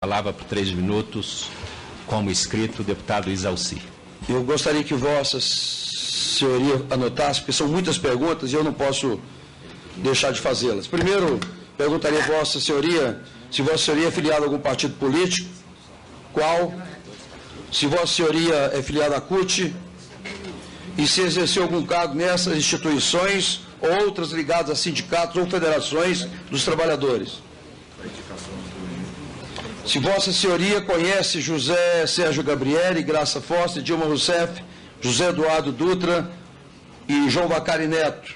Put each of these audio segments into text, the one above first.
Palavra por 3 minutos, como escrito, o deputado Isalci. Eu gostaria que Vossa Senhoria anotasse, porque são muitas perguntas e eu não posso deixar de fazê-las. Primeiro, perguntaria a Vossa Senhoria se Vossa Senhoria é filiado a algum partido político, qual, se Vossa Senhoria é filiado à CUT e se exerceu algum cargo nessas instituições ou outras ligadas a sindicatos ou federações dos trabalhadores. Se Vossa Senhoria conhece José Sérgio Gabrielli, Graça Foster, Dilma Rousseff, José Eduardo Dutra e João Vacari Neto.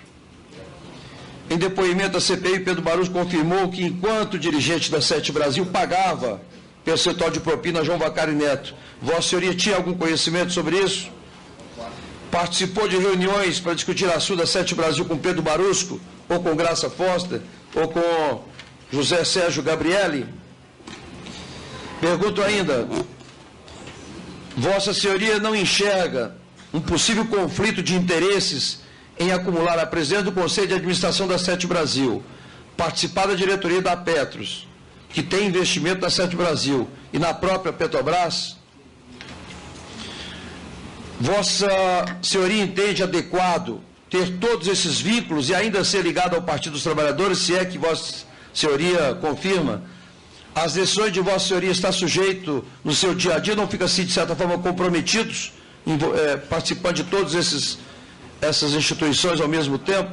Em depoimento à CPI, Pedro Barroso confirmou que, enquanto dirigente da Sete Brasil, pagava percentual de propina a João Vacari Neto. Vossa Senhoria tinha algum conhecimento sobre isso? Participou de reuniões para discutir assunto da Sete Brasil com Pedro Barusco, ou com Graça Foster, ou com José Sérgio Gabrielli? Pergunto ainda, Vossa Senhoria não enxerga um possível conflito de interesses em acumular a presidência do Conselho de Administração da Sete Brasil, participar da diretoria da Petros, que tem investimento na Sete Brasil, e na própria Petrobras? Vossa Senhoria entende adequado ter todos esses vínculos e ainda ser ligado ao Partido dos Trabalhadores, se é que Vossa Senhoria confirma? As decisões de Vossa Senhoria está sujeito no seu dia a dia, não fica assim, de certa forma, comprometidos, participando de todas essas instituições ao mesmo tempo?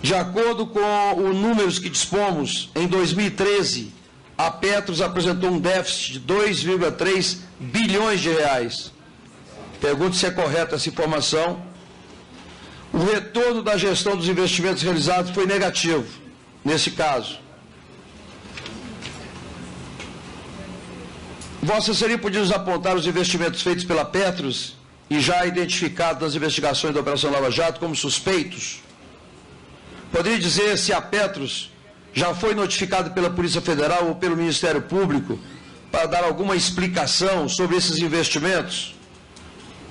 De acordo com os números que dispomos, em 2013, a Petros apresentou um déficit de 2,3 bilhões de reais. Pergunto se é correta essa informação. O retorno da gestão dos investimentos realizados foi negativo, nesse caso. Vossa Senhoria podia nos apontar os investimentos feitos pela Petros e já identificados nas investigações da Operação Lava Jato como suspeitos? Poderia dizer se a Petros já foi notificada pela Polícia Federal ou pelo Ministério Público para dar alguma explicação sobre esses investimentos?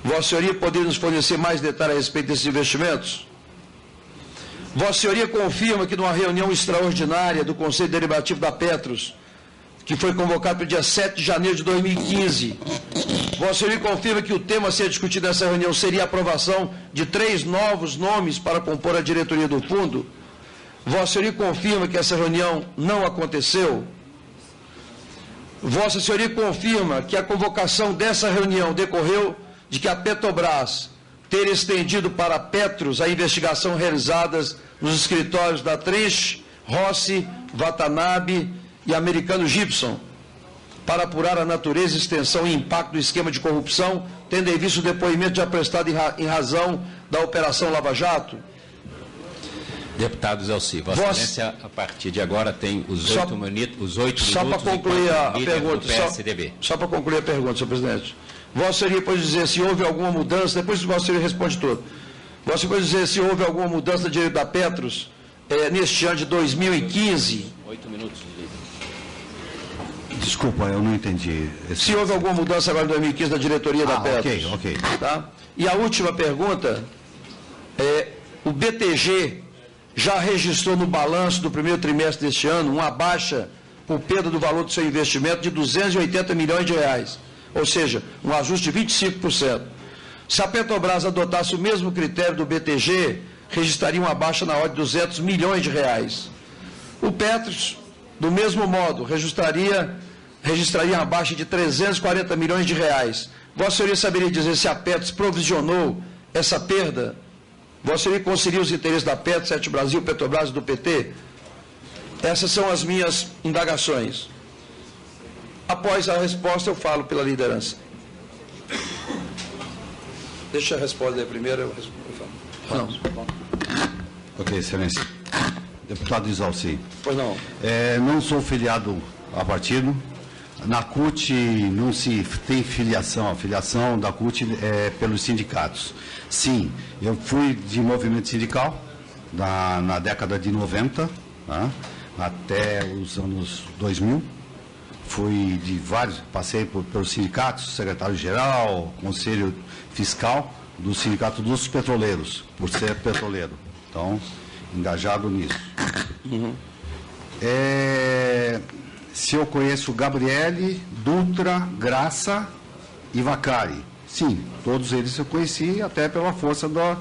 Vossa Senhoria poderia nos fornecer mais detalhes a respeito desses investimentos? Vossa Senhoria confirma que numa reunião extraordinária do Conselho Deliberativo da Petros, que foi convocado para o dia 7 de janeiro de 2015, Vossa Senhoria confirma que o tema a ser discutido nessa reunião seria a aprovação de 3 novos nomes para compor a diretoria do fundo? Vossa Senhoria confirma que essa reunião não aconteceu? Vossa Senhoria confirma que a convocação dessa reunião decorreu de que a Petrobras ter estendido para a Petros a investigação realizada nos escritórios da Trench, Rossi, Watanabe e Americano Gibson, para apurar a natureza, extensão e impacto do esquema de corrupção, tendo em vista o depoimento já prestado em razão da Operação Lava Jato? Deputado Isalci, Vossa Excelência, a partir de agora tem os 8 minutos. Só para concluir a pergunta, só para concluir a pergunta, senhor presidente. Vossa Senhoria pode dizer se houve alguma mudança, depois Vossa Senhoria responde tudo. Vossa Senhoria pode dizer se houve alguma mudança no direito da Petros neste ano de 2015? 8 minutos. Desculpa, eu não entendi. Se houve alguma mudança agora em 2015 na diretoria da Petros? Ok. Tá? E a última pergunta, o BTG já registrou no balanço do primeiro trimestre deste ano uma baixa por perda do valor do seu investimento de 280 milhões de reais, ou seja, um ajuste de 25%. Se a Petrobras adotasse o mesmo critério do BTG, registraria uma baixa na ordem de 200 milhões de reais. O Petros, do mesmo modo, registraria uma baixa de 340 milhões de reais. Vossa Senhoria saberia dizer se a Petros provisionou essa perda? Vossa Senhoria consideria os interesses da Petros, Sete Brasil, Petrobras e do PT? Essas são as minhas indagações. Após a resposta, eu falo pela liderança. Deixa a resposta aí primeiro, eu falo. Não. Ok, Excelência. Deputado Isalci. Pois não. Não sou filiado a partido. Na CUT não se tem filiação. A filiação da CUT é pelos sindicatos. Sim, eu fui de movimento sindical na década de 90, tá, até os anos 2000. Fui de vários, passei pelos sindicatos, secretário-geral, conselho fiscal do Sindicato dos Petroleiros, por ser petroleiro. Então, engajado nisso. se eu conheço Gabriele, Dutra, Graça e Vacari. Sim, todos eles eu conheci, até pela força da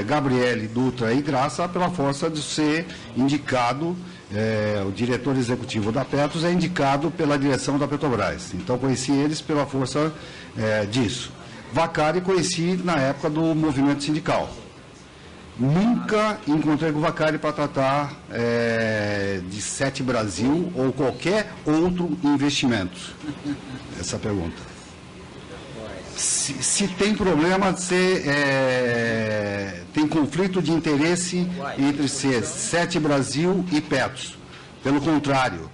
Gabriele, Dutra e Graça, pela força de ser indicado, o diretor executivo da Petros é indicado pela direção da Petrobras. Então, conheci eles pela força disso. Vacari conheci na época do movimento sindical. Nunca encontrei com o Vacari para tratar de Sete Brasil ou qualquer outro investimento. Essa pergunta. Se tem problema, tem conflito de interesse entre Sete Brasil e Petros. Pelo contrário,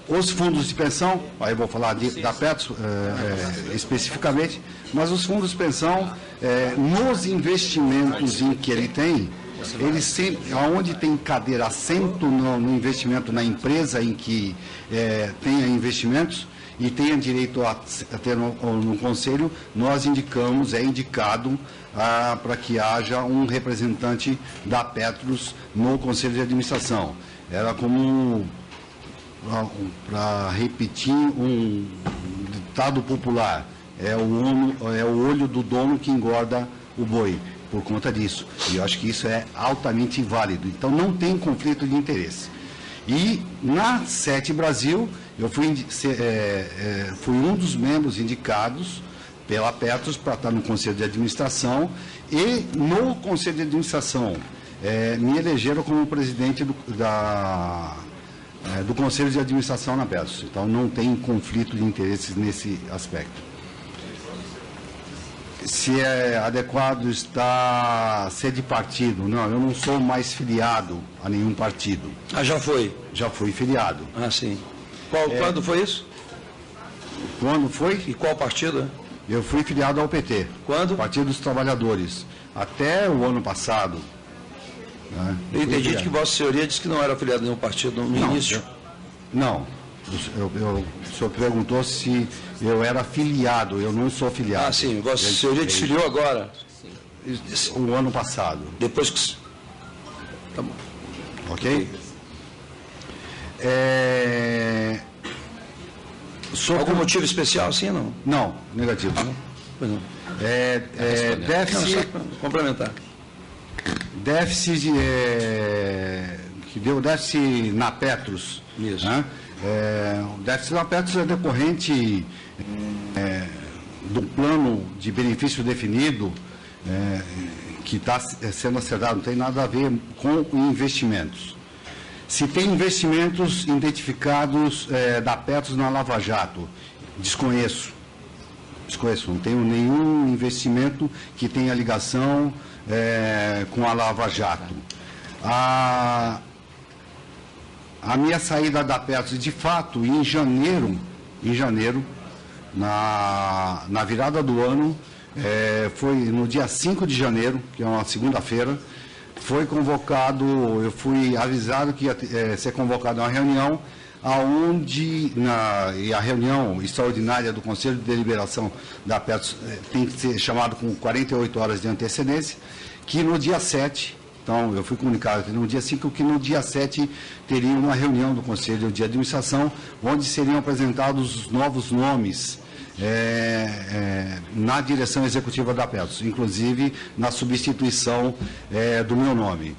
os fundos de pensão, aí eu vou falar da Petros especificamente, mas os fundos de pensão, nos investimentos em que ele tem, ele sempre, onde tem cadeira, assento no investimento na empresa em que tenha investimentos e tenha direito a ter no conselho, nós indicamos, é indicado para que haja um representante da Petros no conselho de administração. Era como, para repetir um ditado popular, é o olho do dono que engorda o boi, por conta disso. E eu acho que isso é altamente válido. Então, não tem conflito de interesse. E, na Sete Brasil, eu fui um dos membros indicados pela Petros para estar no Conselho de Administração, e no Conselho de Administração me elegeram como presidente do Conselho de Administração na Petros. Então, não tem conflito de interesses nesse aspecto. Se é adequado ser de partido. Não, eu não sou mais filiado a nenhum partido. Ah, já foi? Já fui filiado. Ah, sim. Quando foi isso? Quando foi? E qual partido? Eu fui filiado ao PT. Quando? Partido dos Trabalhadores. Até o ano passado. Né? Eu entendi que Vossa Senhoria disse que não era filiado a nenhum partido no início. Não. O senhor perguntou se eu era filiado. Eu não sou filiado. Ah, sim. Vossa Senhoria desfiliou agora? O ano passado. Depois que... Tá bom. Ok? Algum motivo especial, sim ou não? Não, negativo. Pois não. Déficit... Não, só complementar. Déficit... que deu déficit na Petros. Isso. Né? O déficit na Petros é decorrente do plano de benefício definido que está sendo acertado, não tem nada a ver com investimentos. Se tem investimentos identificados da Petros na Lava Jato, desconheço, não tenho nenhum investimento que tenha ligação com a Lava Jato. A minha saída da Petros, de fato, em janeiro, na virada do ano, foi no dia 5 de janeiro, que é uma segunda-feira, foi convocado, eu fui avisado que ia ser convocada uma reunião, e a reunião extraordinária do Conselho de Deliberação da Petros tem que ser chamado com 48 horas de antecedência, que no dia 7... Então, eu fui comunicado no dia 5 que no dia 7 teria uma reunião do Conselho de Administração, onde seriam apresentados os novos nomes na direção executiva da Petros, inclusive na substituição do meu nome.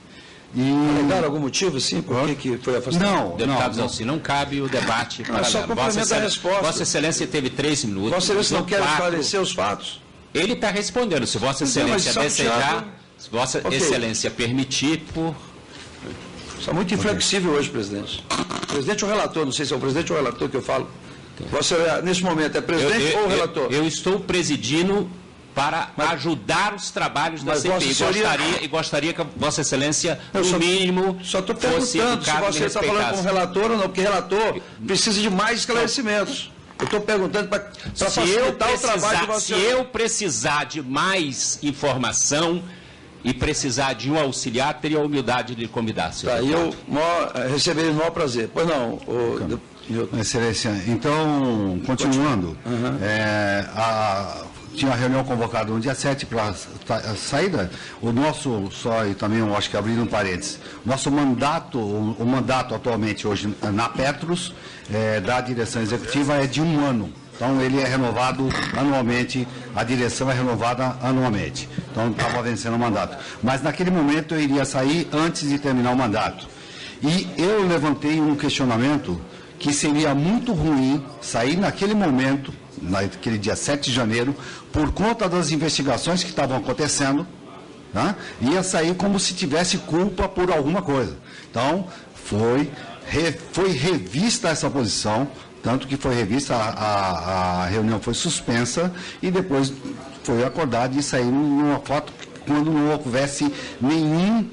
Alegaram algum motivo, sim, por que foi afastado? Não, deputados Alci, não cabe o debate. Só complementa a resposta. Vossa Excelência teve 3 minutos. Vossa Excelência não quer esclarecer os fatos? Ele está respondendo. Se Vossa Excelência desejar, se Vossa Excelência permitir, Está muito inflexível hoje, presidente. Presidente ou relator? Não sei se é o presidente ou o relator que eu falo. Você, nesse momento, é presidente ou relator? Eu estou presidindo para ajudar os trabalhos da CPI. Gostaria que Vossa Excelência, no mínimo, só estou perguntando se você está falando com o relator ou não, porque relator precisa de mais esclarecimentos. Eu estou perguntando para facilitar o trabalho de você. Se eu precisar de mais informação e precisar de um auxiliar, teria a humildade de convidar. Tá, e eu receberia o maior prazer. Pois não, Excelência, então, continuando, tinha uma reunião convocada no dia 7 para a saída. O nosso, só e também eu acho que abrindo um parênteses, nosso mandato, o mandato atualmente hoje na Petros, da direção executiva é de 1 ano. Então, ele é renovado anualmente, a direção é renovada anualmente. Então, estava vencendo o mandato. Mas, naquele momento, eu iria sair antes de terminar o mandato. E eu levantei um questionamento que seria muito ruim sair naquele momento, naquele dia 7 de janeiro, por conta das investigações que estavam acontecendo, né? Ia sair como se tivesse culpa por alguma coisa. Então, foi revista essa posição, tanto que foi revista, a reunião foi suspensa e depois foi acordado de sair numa foto quando não houvesse nenhuma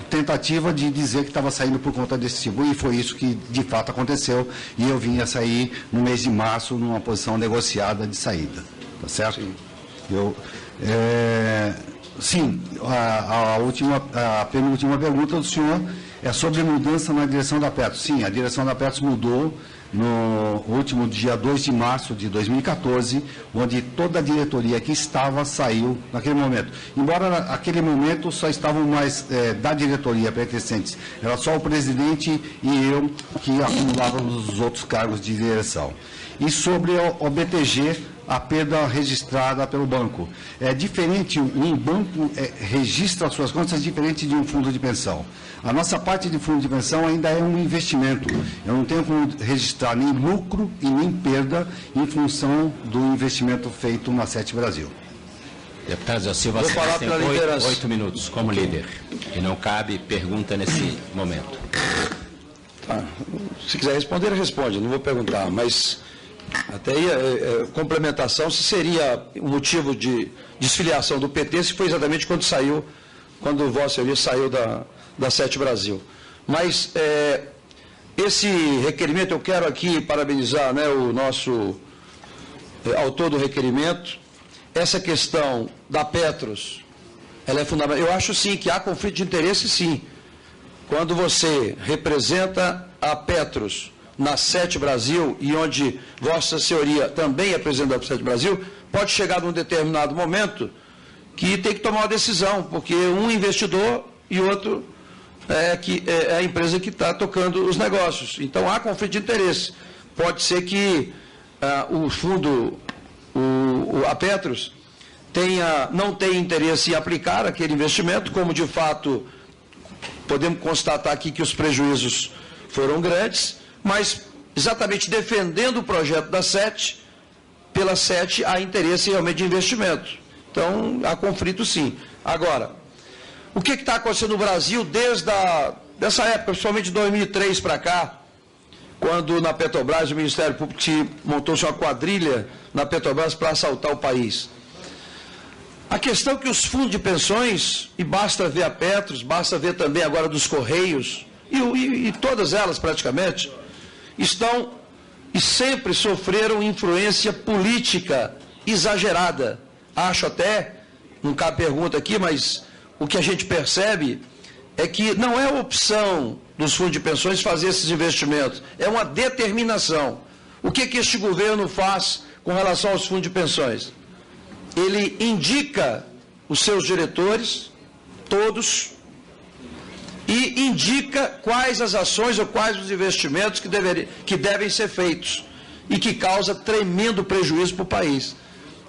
tentativa de dizer que estava saindo por conta desse tipo. E foi isso que de fato aconteceu. E eu vim a sair no mês de março numa posição negociada de saída. Tá certo? Sim. A penúltima pergunta do senhor é sobre mudança na direção da Petros. Sim, a direção da Petros mudou no último dia 2 de março de 2014, onde toda a diretoria que estava saiu naquele momento. Embora naquele momento só estavam mais da diretoria pertencentes, era só o presidente e eu que acumulávamos os outros cargos de direção. E sobre o BTG, a perda registrada pelo banco. É diferente, um banco registra as suas contas diferente de um fundo de pensão. A nossa parte de fundo de pensão ainda é um investimento. Eu não tenho como registrar nem lucro e nem perda em função do investimento feito na Sete Brasil. Deputado Zé Silva, você tem 8 minutos como líder. E não cabe pergunta nesse momento. Tá. Se quiser responder, responde. Não vou perguntar, mas até aí, complementação, se seria um motivo de desfiliação do PT, se foi exatamente quando o Vossa Senhoria saiu da Sete Brasil. Mas esse requerimento, eu quero aqui parabenizar, né, o nosso autor do requerimento. Essa questão da Petros, ela é fundamental. Eu acho sim que há conflito de interesse, sim. Quando você representa a Petros na Sete Brasil, e onde Vossa Senhoria também é presidente da Sete Brasil, pode chegar num determinado momento que tem que tomar uma decisão, porque um investidor e outro é a empresa que está tocando os negócios. Então, há conflito de interesse. Pode ser que o fundo, a Petros, não tenha interesse em aplicar aquele investimento, como de fato podemos constatar aqui que os prejuízos foram grandes, mas exatamente defendendo o projeto da Sete, pela Sete há interesse realmente de investimento. Então, há conflito sim. Agora, o que está acontecendo no Brasil desde dessa época, principalmente de 2003 para cá, quando na Petrobras o Ministério Público montou-se uma quadrilha na Petrobras para assaltar o país? A questão é que os fundos de pensões, e basta ver a Petros, basta ver também agora dos Correios, e todas elas praticamente, estão e sempre sofreram influência política exagerada. Acho até, não cabe pergunta aqui, mas o que a gente percebe é que não é opção dos fundos de pensões fazer esses investimentos, é uma determinação. O que este governo faz com relação aos fundos de pensões? Ele indica os seus diretores, todos, e indica quais as ações ou quais os investimentos que devem ser feitos e que causa tremendo prejuízo para o país.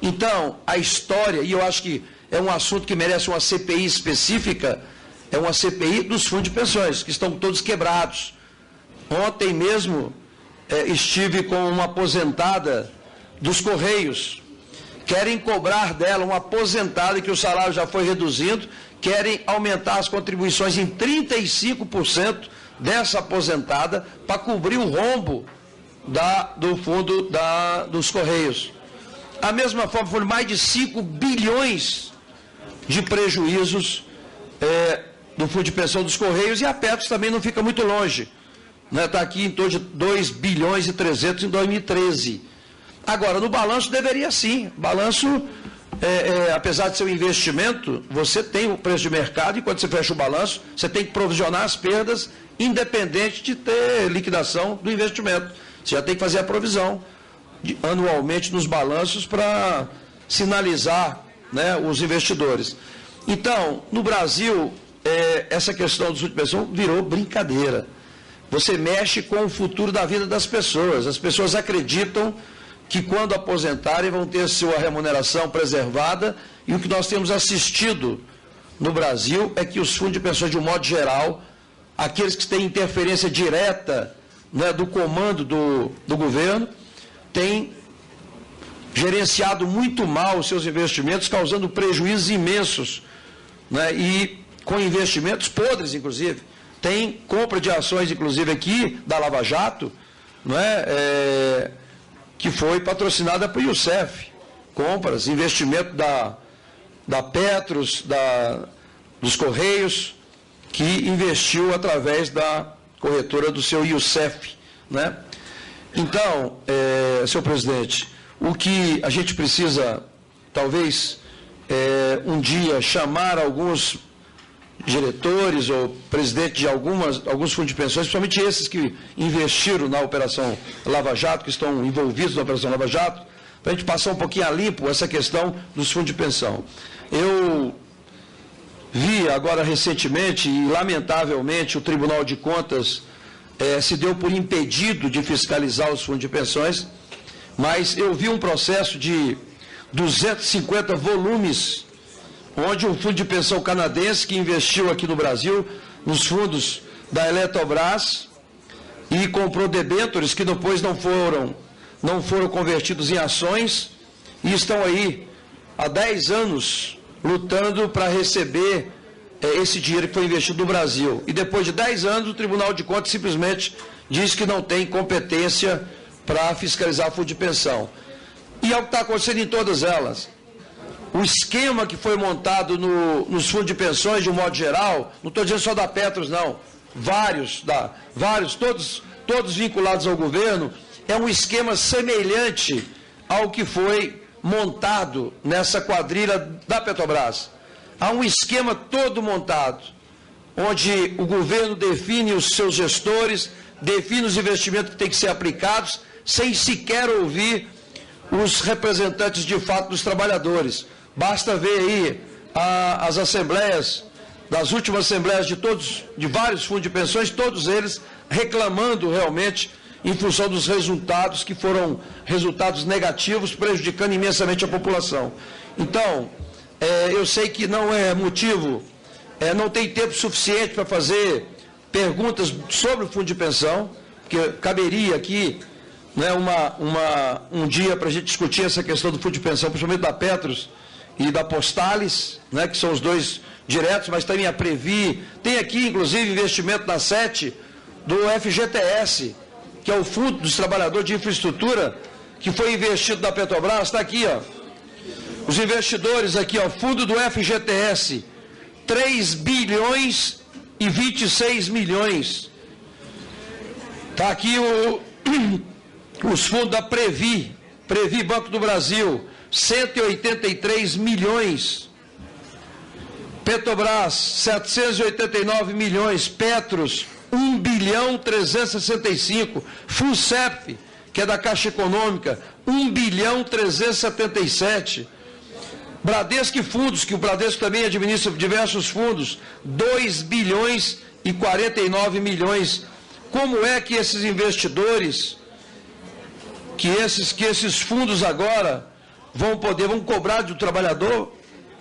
Então, a história, e eu acho que é um assunto que merece uma CPI específica, é uma CPI dos fundos de pensões, que estão todos quebrados. Ontem mesmo estive com uma aposentada dos Correios. Querem cobrar dela uma aposentada que o salário já foi reduzindo, querem aumentar as contribuições em 35% dessa aposentada para cobrir o rombo do fundo dos Correios. Da mesma forma, foram mais de 5 bilhões de prejuízos do fundo de pensão dos Correios, e a Petros também não fica muito longe. Está aqui em torno de 2 bilhões e 300 em 2013. Agora, no balanço deveria sim. Balanço, apesar de ser um investimento, você tem o preço de mercado, e quando você fecha o balanço, você tem que provisionar as perdas, independente de ter liquidação do investimento. Você já tem que fazer a provisão anualmente nos balanços para sinalizar, né, os investidores. Então, no Brasil, essa questão do fundo de pensão virou brincadeira. Você mexe com o futuro da vida das pessoas. As pessoas acreditam que quando aposentarem vão ter sua remuneração preservada, e o que nós temos assistido no Brasil é que os fundos de pensões, de um modo geral, aqueles que têm interferência direta, né, do comando do governo, têm gerenciado muito mal os seus investimentos, causando prejuízos imensos, né, e com investimentos podres, inclusive. Tem compra de ações, inclusive, aqui, da Lava Jato, né, que foi patrocinada pelo Youssef. Compras, investimento da Petros, dos Correios, que investiu através da corretora do seu Youssef, né? Então, senhor presidente, o que a gente precisa, talvez, um dia, chamar alguns diretores ou presidentes de alguns fundos de pensões, principalmente esses que investiram na Operação Lava Jato, que estão envolvidos na Operação Lava Jato, para a gente passar um pouquinho a limpo essa questão dos fundos de pensão. Eu vi agora recentemente, e lamentavelmente, o Tribunal de Contas se deu por impedido de fiscalizar os fundos de pensões, mas eu vi um processo de 250 volumes, onde um fundo de pensão canadense que investiu aqui no Brasil, nos fundos da Eletrobras, e comprou debêntures que depois não foram convertidos em ações, e estão aí há 10 anos lutando para receber esse dinheiro que foi investido no Brasil. E depois de 10 anos, o Tribunal de Contas simplesmente diz que não tem competência para fiscalizar fundo de pensão. E é o que está acontecendo em todas elas. O esquema que foi montado nos fundos de pensões, de um modo geral, não estou dizendo só da Petros, não, vários, todos vinculados ao governo, é um esquema semelhante ao que foi montado nessa quadrilha da Petrobras. Há um esquema todo montado, onde o governo define os seus gestores, define os investimentos que têm que ser aplicados, sem sequer ouvir os representantes de fato dos trabalhadores. Basta ver aí as assembleias, das últimas assembleias de vários fundos de pensões, todos eles reclamando realmente em função dos resultados que foram resultados negativos, prejudicando imensamente a população. Então, eu sei que não é motivo, não tem tempo suficiente para fazer perguntas sobre o fundo de pensão, porque caberia aqui, né, um dia para a gente discutir essa questão do fundo de pensão, principalmente da Petros e da Postales, né, que são os dois diretos, mas também a Previ, tem aqui inclusive investimento na 7 do FGTS, que é o Fundo dos Trabalhadores de Infraestrutura, que foi investido na Petrobras, está aqui, ó. Os investidores aqui, ó, fundo do FGTS, 3 bilhões e 26 milhões. Está aqui os fundos da Previ Banco do Brasil, 183 milhões. Petrobras, 789 milhões. Petros, 1 bilhão 365. FUNCEP, que é da Caixa Econômica, 1 bilhão 377. Bradesco e Fundos, que o Bradesco também administra diversos fundos, 2 bilhões e 49 milhões. Como é que esses investidores, que esses fundos agora vão cobrar do trabalhador?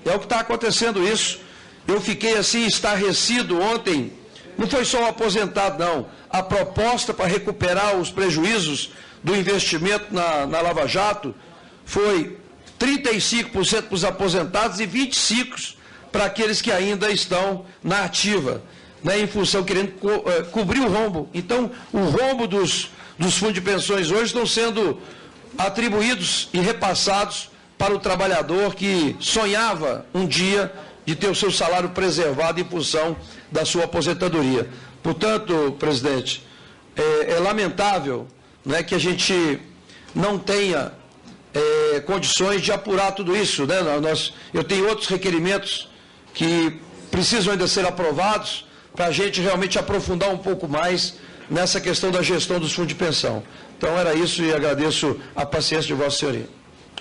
É o que está acontecendo isso. Eu fiquei assim estarrecido ontem. Não foi só o aposentado, não. A proposta para recuperar os prejuízos do investimento na Lava Jato foi 35% para os aposentados e 25% para aqueles que ainda estão na ativa, né, em função, querendo cobrir o rombo. Então, o rombo dos fundos de pensões hoje estão sendo atribuídos e repassados para o trabalhador que sonhava um dia de ter o seu salário preservado em função da sua aposentadoria. Portanto, presidente, é lamentável, né, que a gente não tenha condições de apurar tudo isso, né? Eu tenho outros requerimentos que precisam ainda ser aprovados para a gente realmente aprofundar um pouco mais nessa questão da gestão dos fundos de pensão. Então era isso e agradeço a paciência de Vossa Senhoria,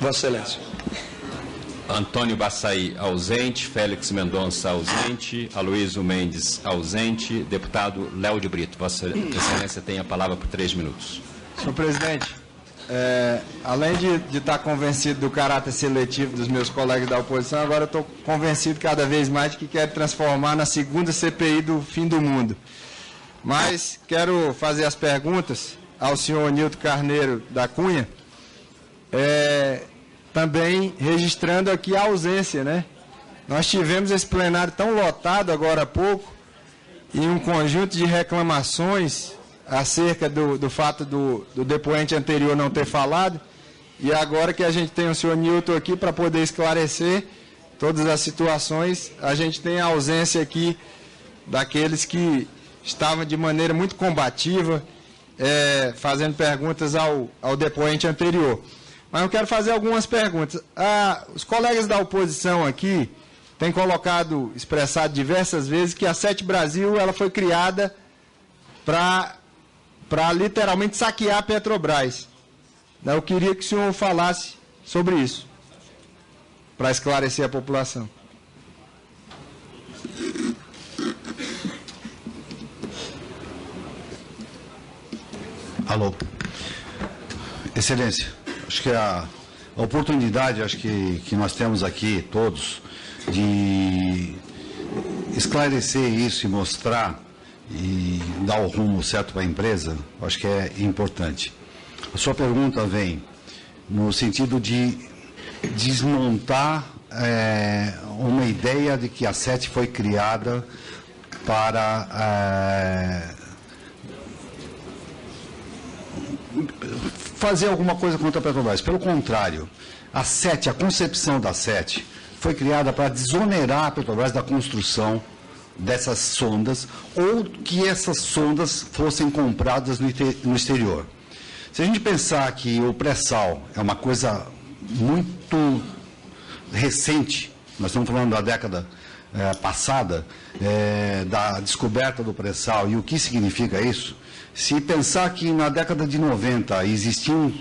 Vossa Excelência. Antônio Baçaí, ausente. Félix Mendonça, ausente. Aloysio Mendes, ausente. Deputado Léo de Brito. Vossa Excelência tem a palavra por 3 minutos. Senhor presidente, além de estar convencido do caráter seletivo dos meus colegas da oposição, agora eu estou convencido cada vez mais de que quero transformar na segunda CPI do fim do mundo. Mas quero fazer as perguntas ao senhor Nilton Carneiro da Cunha, também registrando aqui a ausência, né? Nós tivemos esse plenário tão lotado agora há pouco, e um conjunto de reclamações acerca do fato do depoente anterior não ter falado, e agora que a gente tem o senhor Nilton aqui para poder esclarecer todas as situações, a gente tem a ausência aqui daqueles que estavam de maneira muito combativa, fazendo perguntas ao depoente anterior. Mas eu quero fazer algumas perguntas. Os colegas da oposição aqui têm expressado diversas vezes que a Sete Brasil ela foi criada para literalmente saquear a Petrobras. Eu queria que o senhor falasse sobre isso, para esclarecer a população. Alô. Excelência, acho que a oportunidade que nós temos aqui, todos, de esclarecer isso e mostrar e dar o rumo certo para a empresa, acho que é importante. A sua pergunta vem no sentido de desmontar uma ideia de que a SET foi criada para fazer alguma coisa contra a Petrobras. Pelo contrário, a concepção da SET foi criada para desonerar a Petrobras da construção dessas sondas, ou que essas sondas fossem compradas no exterior. Se a gente pensar que o pré-sal é uma coisa muito recente, nós estamos falando da década passada, da descoberta do pré-sal, e o que significa isso? Se pensar que na década de 90 existiam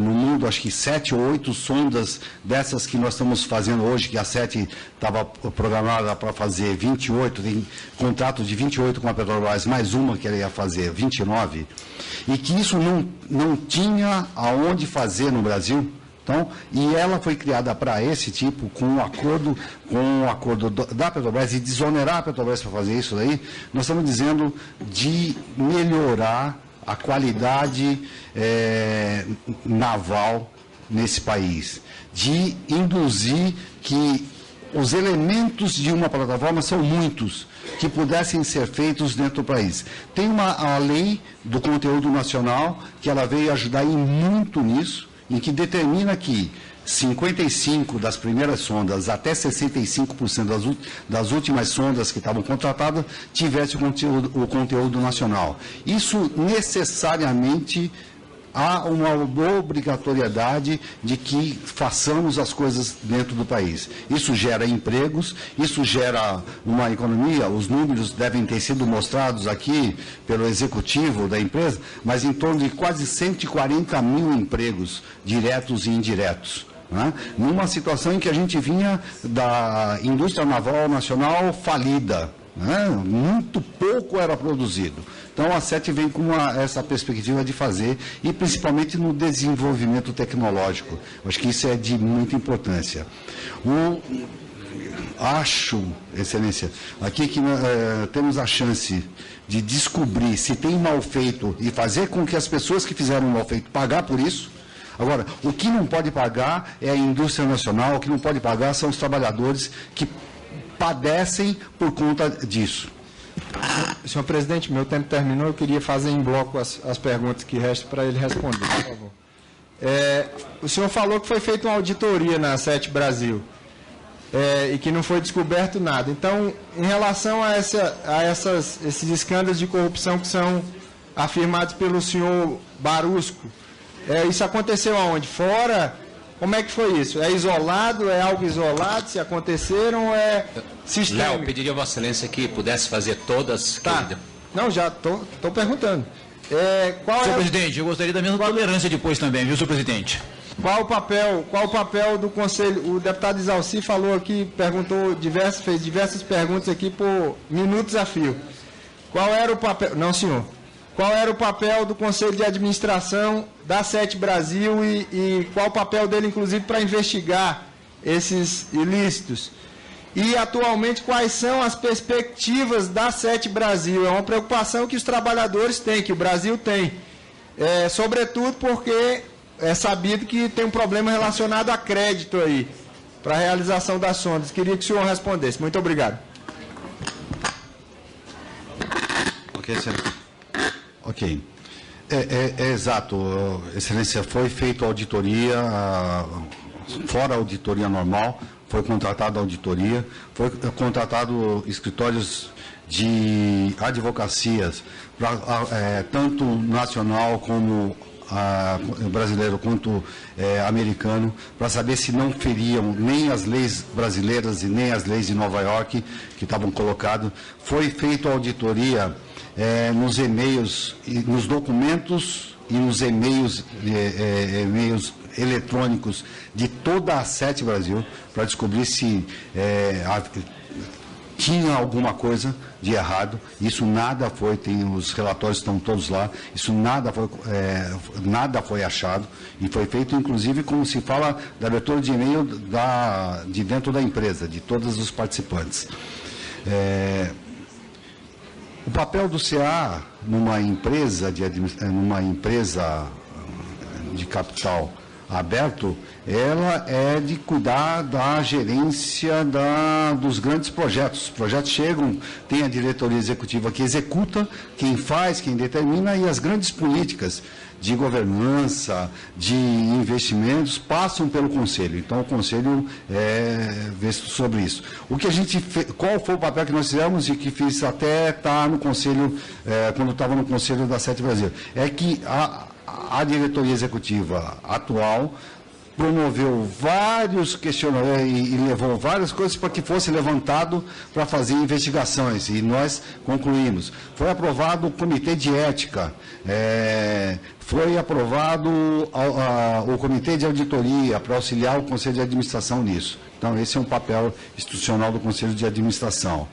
no mundo, acho que 7 ou 8 sondas dessas que nós estamos fazendo hoje, que a SET estava programada para fazer 28, tem contrato de 28 com a Petrobras, mais uma que ela ia fazer, 29, e que isso não tinha aonde fazer no Brasil. Então, e ela foi criada para esse tipo, com o acordo da Petrobras, e desonerar a Petrobras para fazer isso daí, nós estamos dizendo de melhorar a qualidade naval nesse país, de induzir que os elementos de uma plataforma são muitos, que pudessem ser feitos dentro do país. Tem a lei do conteúdo nacional, que ela veio ajudar muito nisso, em que determina que 55 das primeiras sondas até 65% das últimas sondas que estavam contratadas tivesse o conteúdo nacional. Isso necessariamente há uma obrigatoriedade de que façamos as coisas dentro do país. Isso gera empregos, isso gera uma economia, os números devem ter sido mostrados aqui pelo executivo da empresa, mas em torno de quase 140 mil empregos, diretos e indiretos. Né? Numa situação em que a gente vinha da indústria naval nacional falida, né? Muito pouco era produzido. Então, a SET vem com essa perspectiva de fazer, e principalmente no desenvolvimento tecnológico. Acho que isso é de muita importância. Acho, Excelência, aqui que temos a chance de descobrir se tem mal feito e fazer com que as pessoas que fizeram mal feito pagar por isso. Agora, o que não pode pagar é a indústria nacional, o que não pode pagar são os trabalhadores que padecem por conta disso. Senhor presidente, meu tempo terminou, eu queria fazer em bloco as perguntas que restam para ele responder, por favor. O senhor falou que foi feita uma auditoria na SET Brasil e que não foi descoberto nada. Então, em relação a esses escândalos de corrupção que são afirmados pelo senhor Barusco, isso aconteceu aonde? Fora? Como é que foi isso? É isolado? É algo isolado? Se aconteceram ou é sistêmico? Léo, pediria a Vossa Excelência que pudesse fazer todas. Tá. Não, já estou perguntando. Senhor presidente, eu gostaria da mesma tolerância depois também, viu, senhor presidente? Qual o papel do Conselho? O deputado Isalci falou aqui, fez diversas perguntas aqui por minutos a fio. Qual era o papel... Não, senhor. Qual era o papel do Conselho de Administração da SET Brasil e qual o papel dele, inclusive, para investigar esses ilícitos? E, atualmente, quais são as perspectivas da SET Brasil? É uma preocupação que os trabalhadores têm, que o Brasil tem. Sobretudo porque é sabido que tem um problema relacionado a crédito aí, para a realização das sondas. Queria que o senhor respondesse. Muito obrigado. Ok, senhor. Ok. É exato, Excelência, foi feita auditoria, fora a auditoria normal, foi contratada auditoria, foi contratado escritórios de advocacias, tanto nacional como brasileiro quanto americano, para saber se não feriam nem as leis brasileiras e nem as leis de Nova York que estavam colocadas. Foi feita auditoria nos e-mails, nos documentos e nos e-mails eletrônicos de toda a SET Brasil, para descobrir se tinha alguma coisa de errado. Isso nada foi, os relatórios estão todos lá, isso nada foi achado, e foi feito, inclusive, como se fala, da abertura de e-mail de dentro da empresa, de todos os participantes. O papel do CA numa empresa de capital aberto, ela é de cuidar da gerência dos grandes projetos. Os projetos chegam, tem a diretoria executiva que executa, quem faz, quem determina, e as grandes políticas de governança, de investimentos, passam pelo Conselho. Então, o Conselho vê sobre isso. Qual foi o papel que nós fizemos e que fiz até estar no Conselho, quando estava no Conselho da SET Brasil? É que a diretoria executiva atual promoveu vários questionamentos e levou várias coisas para que fosse levantado para fazer investigações, e nós concluímos. Foi aprovado o Comitê de Ética, foi aprovado o Comitê de Auditoria para auxiliar o Conselho de Administração nisso. Então, esse é um papel institucional do Conselho de Administração.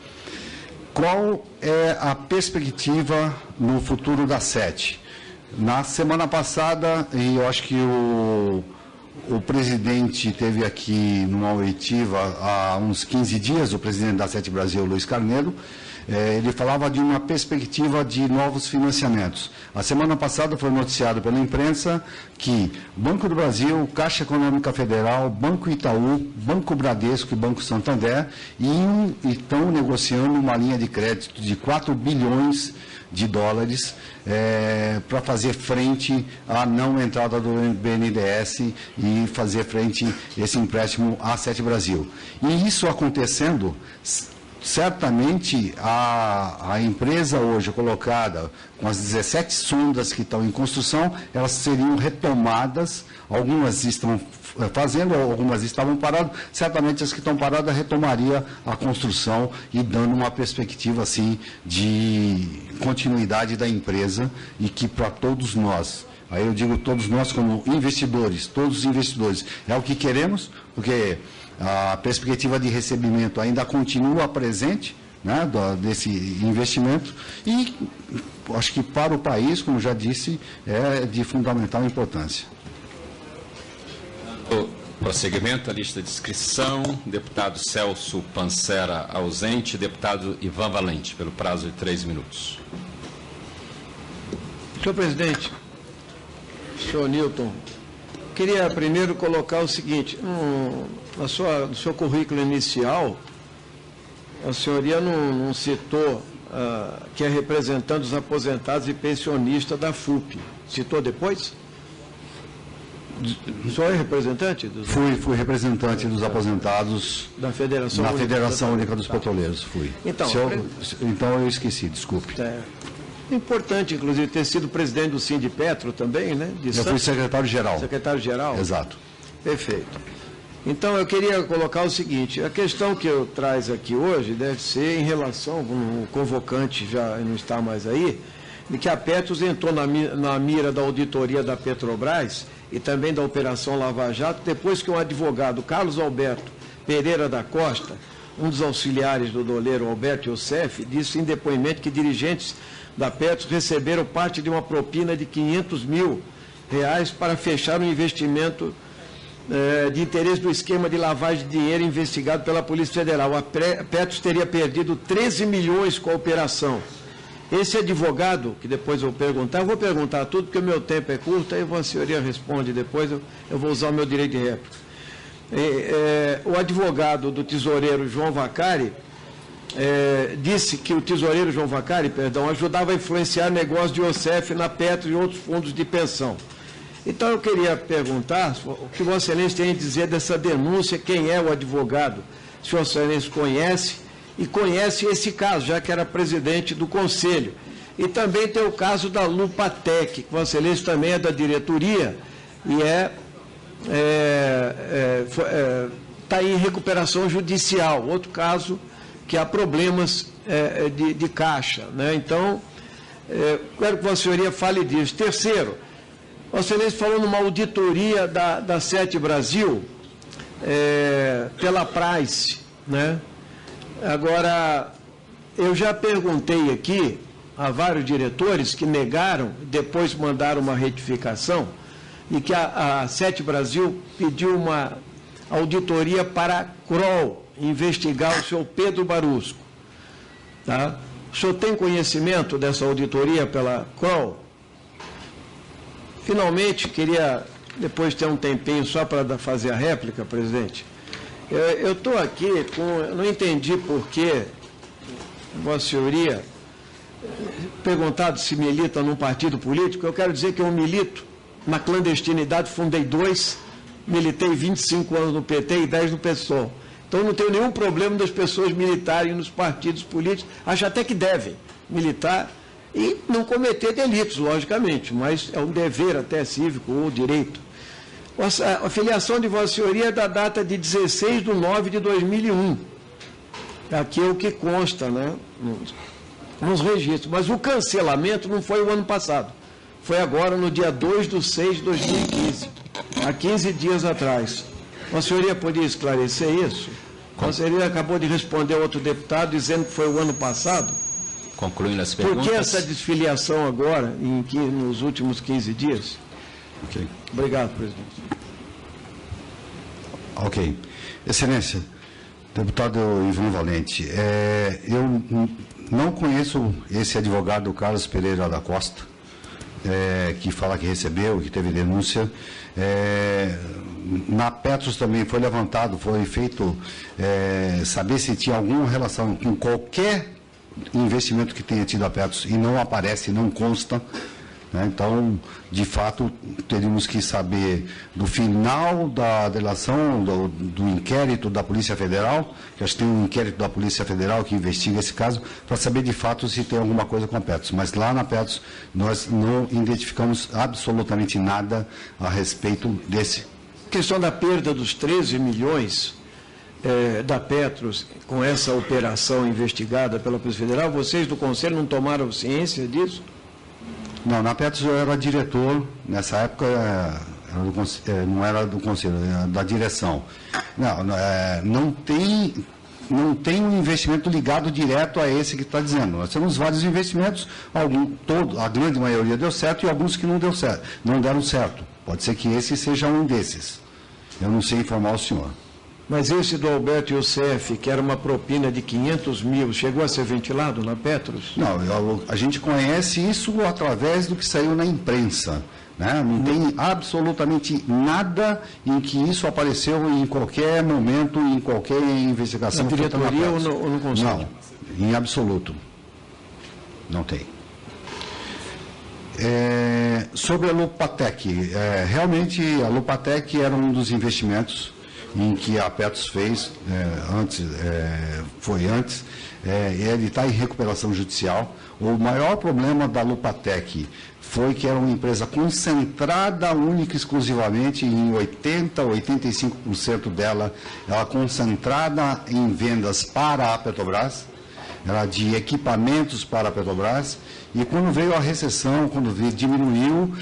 Qual é a perspectiva no futuro da SET? Na semana passada, e eu acho que o presidente teve aqui numa oitiva há uns 15 dias, o presidente da SET Brasil, Luiz Carneiro, ele falava de uma perspectiva de novos financiamentos. A semana passada foi noticiado pela imprensa que Banco do Brasil, Caixa Econômica Federal, Banco Itaú, Banco Bradesco e Banco Santander estão negociando uma linha de crédito de 4 bilhões de dólares para fazer frente à não entrada do BNDES e fazer frente a esse empréstimo à SET Brasil. E isso acontecendo, certamente a empresa hoje colocada com as 17 sondas que estão em construção, elas seriam retomadas, algumas estão fazendo, algumas estavam paradas, certamente as que estão paradas retomaria a construção e dando uma perspectiva assim de continuidade da empresa, e que para todos nós, aí eu digo todos nós como investidores, todos os investidores, é o que queremos, porque a perspectiva de recebimento ainda continua presente, né, desse investimento, e acho que para o país, como já disse, é de fundamental importância. Prosseguimento, a lista de inscrição, deputado Celso Pancera ausente, deputado Ivan Valente, pelo prazo de 3 minutos. Senhor presidente, senhor Newton, queria primeiro colocar o seguinte: no seu currículo inicial, a senhoria não citou que é representante dos aposentados e pensionistas da FUP. Citou depois? O senhor é representante? Fui representante dos aposentados da Federação na Federação Única dos Petroleiros, fui. Então eu esqueci, desculpe. É importante, inclusive, ter sido presidente do Sindipetro também, né? Eu fui secretário-geral. Secretário-geral? Exato. Perfeito. Então, eu queria colocar o seguinte: a questão que eu trago aqui hoje deve ser em relação, o convocante já não está mais aí, de que a Petros entrou na mira da auditoria da Petrobras e também da Operação Lava Jato, depois que um advogado, Carlos Alberto Pereira da Costa, um dos auxiliares do doleiro Alberto Youssef, disse em depoimento que dirigentes da Petros receberam parte de uma propina de R$500 mil para fechar um investimento de interesse do esquema de lavagem de dinheiro investigado pela Polícia Federal. A Petros teria perdido 13 milhões com a operação. Esse advogado, que depois eu vou perguntar tudo, porque o meu tempo é curto, aí a senhoria responde depois, eu vou usar o meu direito de réplica. O advogado do tesoureiro João Vacari disse que o tesoureiro João Vacari, ajudava a influenciar negócios de Youssef na Petros e outros fundos de pensão. Então, eu queria perguntar o que Vossa Excelência tem a dizer dessa denúncia, quem é o advogado, se Vossa Excelência conhece, e conhece esse caso, já que era presidente do Conselho. E também tem o caso da Lupatec, que Vossa Excelência também é da diretoria e está em recuperação judicial. Outro caso que há problemas de caixa, né? Então, quero que Vossa Senhoria fale disso. Terceiro, Vossa Excelência falou numa auditoria da Sete Brasil, pela Price, né? Agora, eu já perguntei aqui a vários diretores que negaram, depois mandaram uma retificação, e que a Sete Brasil pediu uma auditoria para a Kroll investigar o senhor Pedro Barusco. Tá? O senhor tem conhecimento dessa auditoria pela Kroll? Finalmente, queria depois ter um tempinho só para fazer a réplica, presidente. Eu estou aqui eu não entendi por que Vossa Senhoria perguntado se milita num partido político. Eu quero dizer que eu milito na clandestinidade, fundei 2, militei 25 anos no PT e 10 no PSOL. Então não tenho nenhum problema das pessoas militarem nos partidos políticos, acho até que devem militar e não cometer delitos, logicamente, mas é um dever até cívico ou direito. A filiação de Vossa Senhoria é da data de 16/9/2001. Aqui é o que consta, né, nos registros. Mas o cancelamento não foi o ano passado. Foi agora, no dia 2/6/2015, há 15 dias atrás. Vossa Senhoria podia esclarecer isso? Vossa Senhoria acabou de responder a outro deputado dizendo que foi o ano passado. Concluindo as perguntas. Por que essa desfiliação agora, nos últimos 15 dias? Ok. Obrigado, presidente. Ok. Excelência, deputado Ivan Valente, eu não conheço esse advogado Carlos Pereira da Costa, que fala que recebeu, que teve denúncia. Na Petros também foi levantado, foi feito saber se tinha alguma relação com qualquer investimento que tenha tido a Petros e não aparece, não consta. Né? Então, de fato, teríamos que saber do final da delação, do inquérito da Polícia Federal, que acho que tem um inquérito da Polícia Federal que investiga esse caso, para saber de fato se tem alguma coisa com a Petros. Mas lá na Petros nós não identificamos absolutamente nada a respeito desse. A questão da perda dos 13 milhões da Petros com essa operação investigada pela Polícia Federal, vocês do Conselho não tomaram ciência disso? Não, na Petros eu era diretor, nessa época não era do Conselho, era da direção. Não tem um investimento ligado direto a esse que está dizendo. Nós temos vários investimentos, a grande maioria deu certo e alguns que não deram certo. Pode ser que esse seja um desses. Eu não sei informar o senhor. Mas esse do Alberto Youssef, que era uma propina de 500 mil, chegou a ser ventilado na Petros? Não, a gente conhece isso através do que saiu na imprensa. Né? Não tem absolutamente nada em que isso apareceu em qualquer momento, em qualquer investigação. Na diretoria ou no Conselho? Não, em absoluto. Não tem. Sobre a Lupatec, realmente a Lupatec era um dos investimentos em que a Petros fez, ele está em recuperação judicial. O maior problema da Lupatec foi que era uma empresa concentrada única e exclusivamente em 80%, 85% dela, ela concentrada em vendas para a Petrobras. era de equipamentos para a Petrobras, e quando veio a recessão, diminuiu,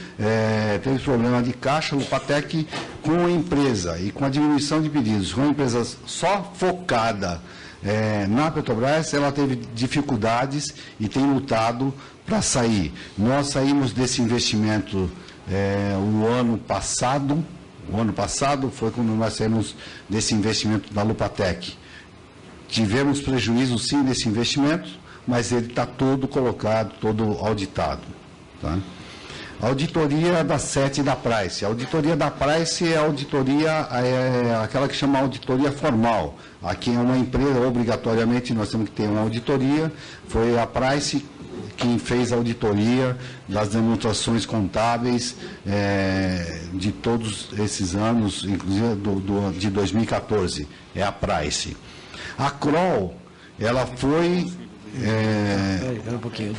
teve problema de caixa, a Lupatec com a empresa e com a diminuição de pedidos, com a empresa só focada na Petrobras, ela teve dificuldades e tem lutado para sair. Nós saímos desse investimento o ano passado foi quando nós saímos desse investimento da Lupatec. Tivemos prejuízo sim desse investimento, mas ele está todo colocado, todo auditado. Tá? A auditoria da SET e da Price. A auditoria da Price é a auditoria, aquela que chama auditoria formal. Aqui é uma empresa, obrigatoriamente nós temos que ter uma auditoria. Foi a Price quem fez a auditoria das demonstrações contábeis de todos esses anos, inclusive de 2014. É a Price. A Kroll, ela foi...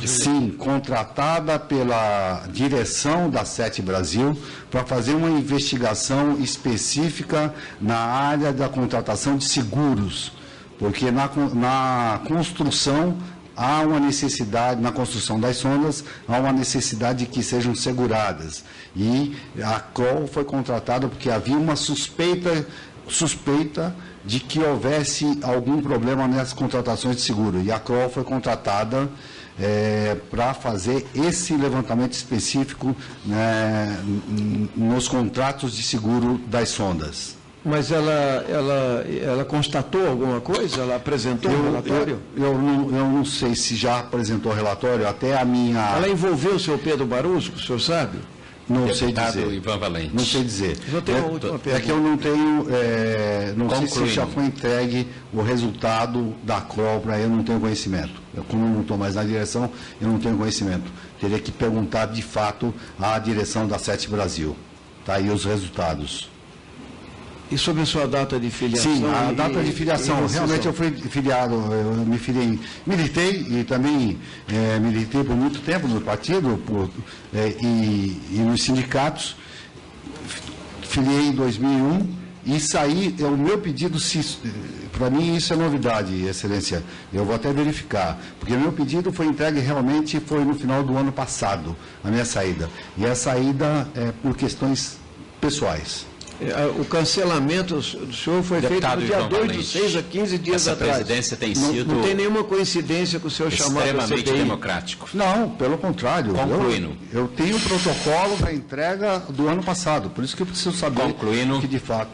sim, contratada pela direção da SET Brasil para fazer uma investigação específica na área da contratação de seguros, porque na construção há uma necessidade, na construção das sondas, há uma necessidade de que sejam seguradas. E a Kroll foi contratada porque havia uma suspeita de que houvesse algum problema nessas contratações de seguro. E a Kroll foi contratada para fazer esse levantamento específico nos contratos de seguro das sondas. Mas ela constatou alguma coisa? Ela apresentou o relatório? Eu não sei se já apresentou o relatório, até a minha... Ela envolveu o senhor Pedro Barusco, o senhor sabe? Não sei dizer. Ivan Valente. Não sei dizer. Eu tenho uma última pergunta. É que eu não tenho, não sei se já foi entregue o resultado da Kroll para eu não tenho conhecimento. Como eu não estou mais na direção, eu não tenho conhecimento. Teria que perguntar de fato à direção da SET Brasil. Está aí os resultados. E sobre a sua data de filiação? Sim, a data de filiação. Realmente eu fui filiado, eu me filiei, militei e também militei por muito tempo no partido e nos sindicatos. Filiei em 2001 e saí, o meu pedido, para mim isso é novidade, Excelência, eu vou até verificar, porque o meu pedido foi entregue realmente, foi no final do ano passado, a minha saída. E a saída é por questões pessoais. O cancelamento do senhor foi Deputado feito no dia Ivan 2/6, há 15 dias essa atrás. Essa presidência tem sido... Não tem nenhuma coincidência com o senhor chamado extremamente democrático. Não, pelo contrário. Concluindo. Eu tenho o protocolo da entrega do ano passado, por isso que eu preciso saber Concluindo. que de fato...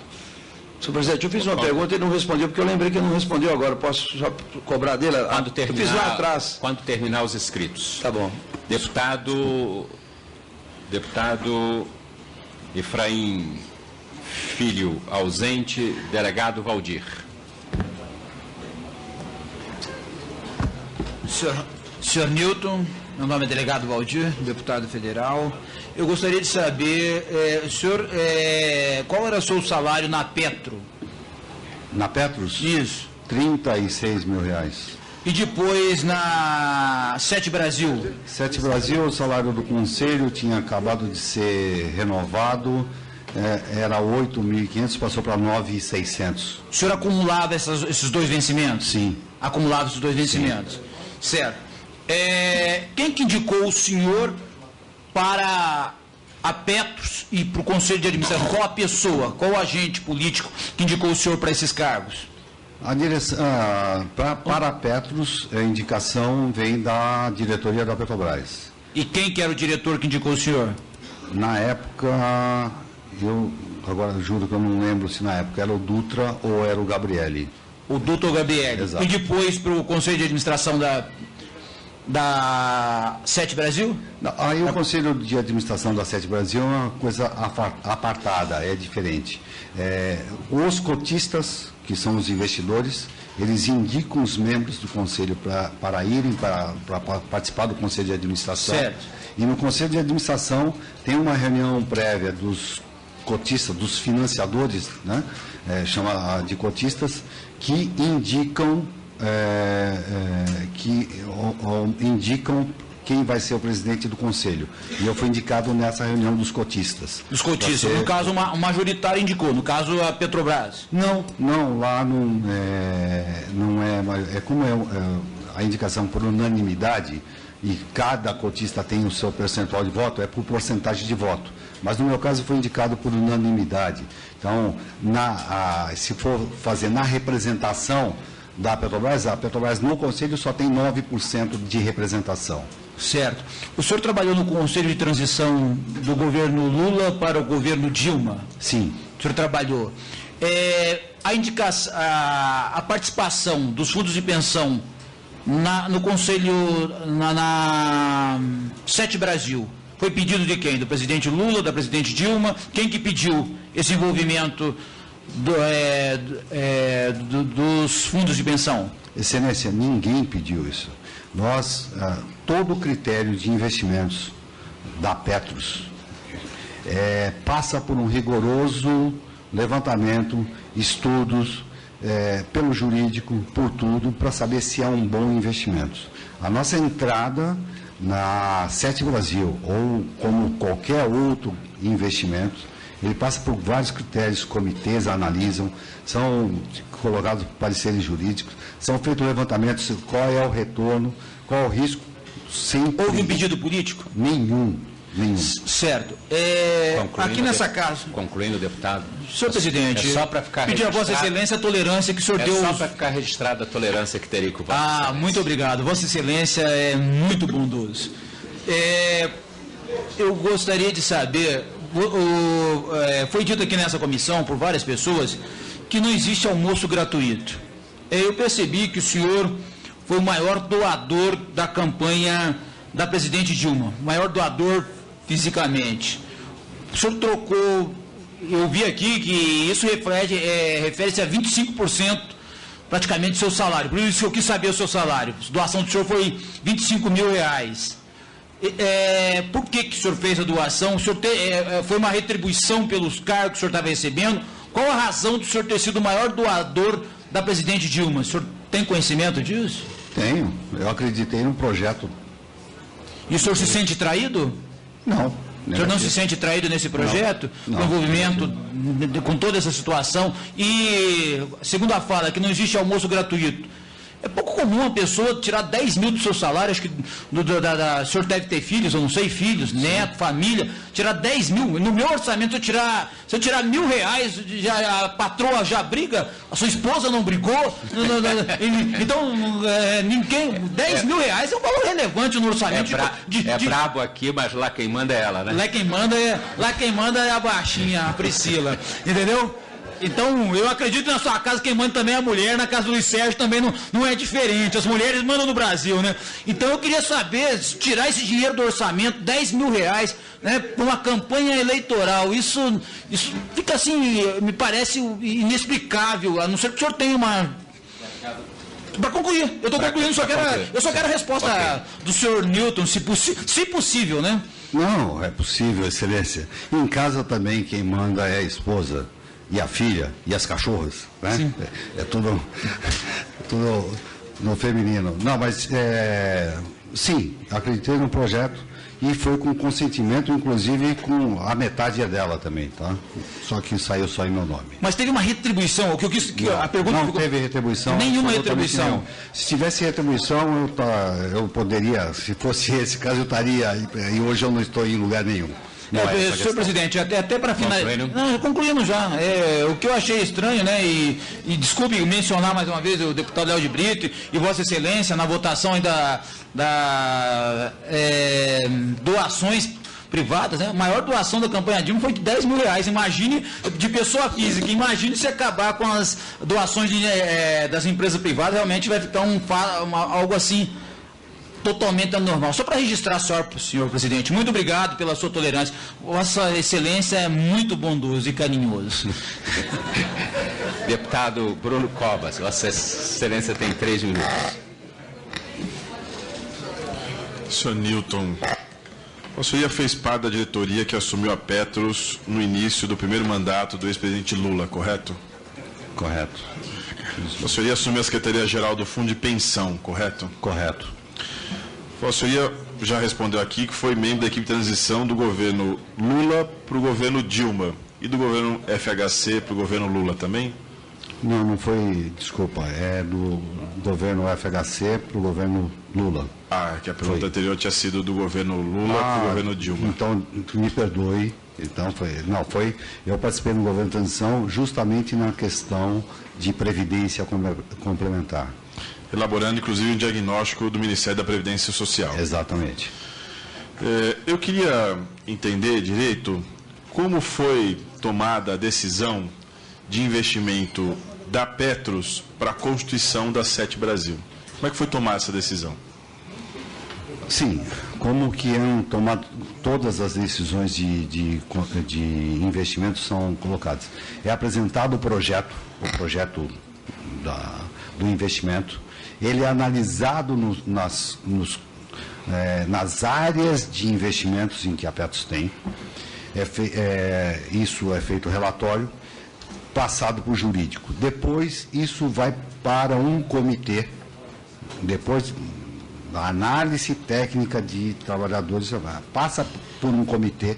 Senhor presidente, eu fiz uma pergunta e não respondeu, porque eu lembrei que ele não respondeu agora. Posso só cobrar dele? Eu fiz lá atrás. Quando terminar os inscritos. Tá bom. Deputado Efraim Filho, ausente. Delegado Valdir. Senhor Newton, meu nome é delegado Valdir, deputado federal. Eu gostaria de saber, senhor, qual era o seu salário na Petro? Na Petros? Isso. R$36 mil. E depois na SET Brasil? SET Brasil, o salário do conselho tinha acabado de ser renovado, era 8.500, passou para 9.600. O senhor acumulava esses dois vencimentos? Sim. Acumulava esses dois vencimentos. Sim. Certo. Quem que indicou o senhor para a Petros e para o Conselho de Administração? Qual a pessoa, qual o agente político que indicou o senhor para esses cargos? A direção, para a Petros, a indicação vem da diretoria da Petrobras. E quem que era o diretor que indicou o senhor? Na época, agora juro que eu não lembro se na época era o Dutra ou era o Gabriele. O Dutra ou o Gabriele. Exato. E depois para o Conselho de Administração da SET Brasil? Não, aí o Conselho de Administração da SET Brasil é uma coisa apartada, é diferente. Os cotistas, que são os investidores, eles indicam os membros do Conselho para irem para participar do Conselho de Administração. Certo. E no Conselho de Administração tem uma reunião prévia dos cotistas, dos financiadores, né? Chama de cotistas, que indicam indicam quem vai ser o presidente do Conselho. E eu fui indicado nessa reunião dos cotistas. Dos cotistas. No caso, uma majoritária indicou. No caso, a Petrobras. Não, lá não é como a indicação por unanimidade, e cada cotista tem o seu percentual de voto, é por porcentagem de voto. Mas no meu caso foi indicado por unanimidade. Então, se for fazer na representação da Petrobras, a Petrobras no Conselho só tem 9% de representação. Certo. O senhor trabalhou no Conselho de Transição do governo Lula para o governo Dilma? Sim. O senhor trabalhou. A participação dos fundos de pensão no Conselho, na Sete Brasil, foi pedido de quem? Do presidente Lula, da presidente Dilma? Quem que pediu esse envolvimento dos fundos de pensão? Excelência, ninguém pediu isso. Nós, todo o critério de investimentos da Petros passa por um rigoroso levantamento, estudos, pelo jurídico, por tudo, para saber se é um bom investimento. A nossa entrada na Sete Brasil, ou como qualquer outro investimento, ele passa por vários critérios, comitês analisam, são colocados pareceres jurídicos, são feitos levantamentos, qual é o retorno, qual é o risco. Sempre. Houve um pedido político? Nenhum. Certo. Aqui nessa casa... Concluindo, deputado. Senhor presidente, só para ficar pedir a Vossa Excelência a tolerância que o senhor deu... só para ficar registrada a tolerância que teria com o Vossa Excelência. Muito obrigado. Vossa Excelência é muito bondoso. Eu gostaria de saber... foi dito aqui nessa comissão, por várias pessoas, que não existe almoço gratuito. Eu percebi que o senhor foi o maior doador da campanha da presidente Dilma, o maior doador fisicamente. O senhor trocou, eu vi aqui que isso refere-se a 25% praticamente do seu salário, por isso eu quis saber o seu salário. A doação do senhor foi R$25 mil. Por que o senhor fez a doação? O senhor foi uma retribuição pelos cargos que o senhor estava recebendo? Qual a razão do senhor ter sido o maior doador da presidente Dilma? O senhor tem conhecimento disso? Tenho. Eu acreditei no projeto. E o senhor se sente traído? Não. O senhor não se sente traído nesse projeto? Não. No envolvimento com toda essa situação? E, segundo a fala, que não existe almoço gratuito. É pouco comum uma pessoa tirar 10 mil do seu salário, acho que o senhor deve ter filhos, eu não sei, filhos, neto, família, tirar 10 mil. No meu orçamento, se eu tirar R$1.000, a patroa já briga, a sua esposa não brigou. Então, ninguém. 10 mil reais é um valor relevante no orçamento. Brabo aqui, mas lá quem manda é ela, né? Lá quem manda é a baixinha, a Priscila. Entendeu? Então, eu acredito que na sua casa quem manda também é a mulher, na casa do Luiz Sérgio também não é diferente, as mulheres mandam no Brasil, né? Então eu queria saber, tirar esse dinheiro do orçamento, R$10 mil, né, para uma campanha eleitoral, isso fica assim, me parece inexplicável, a não ser que o senhor tenha uma... Para concluir, eu estou concluindo, eu só quero a resposta do senhor Newton, se possível, né? Não, é possível, Excelência. Em casa também quem manda é a esposa. E a filha, e as cachorras, né? Sim. É tudo no feminino. Não, mas, sim, acreditei no projeto e foi com consentimento, inclusive com a metade é dela também, tá? Só que saiu só em meu nome. Mas teve uma retribuição, o que eu quis... a pergunta não teve retribuição. Nenhuma retribuição. Se tivesse retribuição, eu poderia, se fosse esse caso, eu estaria, e hoje eu não estou em lugar nenhum. Senhor presidente, até para finalizar. Não, concluímos já. O que eu achei estranho, né? E desculpe mencionar mais uma vez o deputado Léo de Brito e Vossa Excelência na votação doações privadas, né? A maior doação da campanha Dilma foi de R$10 mil. Imagine, de pessoa física, imagine se acabar com as doações das empresas privadas, realmente vai ficar algo assim totalmente anormal. Só para registrar, senhor presidente, muito obrigado pela sua tolerância. Vossa Excelência é muito bondoso e carinhoso. Deputado Bruno Covas, Vossa Excelência tem 3 minutos. Senhor Newton, a senhoria fez parte da diretoria que assumiu a Petros no início do primeiro mandato do ex-presidente Lula, correto? Correto. A senhoria assumiu a Secretaria-Geral do Fundo de Pensão, correto? Correto. A senhoria já respondeu aqui que foi membro da equipe de transição do governo Lula para o governo Dilma e do governo FHC para o governo Lula também? Não, não foi, desculpa, é do governo FHC para o governo Lula. Ah, que a pergunta anterior tinha sido do governo Lula para o governo Dilma. Então, me perdoe. Então, eu participei no governo de transição justamente na questão de previdência complementar. Elaborando, inclusive, um diagnóstico do Ministério da Previdência Social. Exatamente. Eu queria entender direito como foi tomada a decisão de investimento da Petros para a constituição da Sete Brasil. Como é que foi tomada essa decisão? Sim, como que tomado todas as decisões de investimento são colocadas. É apresentado o projeto do investimento, ele é analisado nas áreas de investimentos em que a Petros tem, isso é feito relatório, passado para o jurídico. Depois, isso vai para um comitê, depois a análise técnica de trabalhadores passa por um comitê,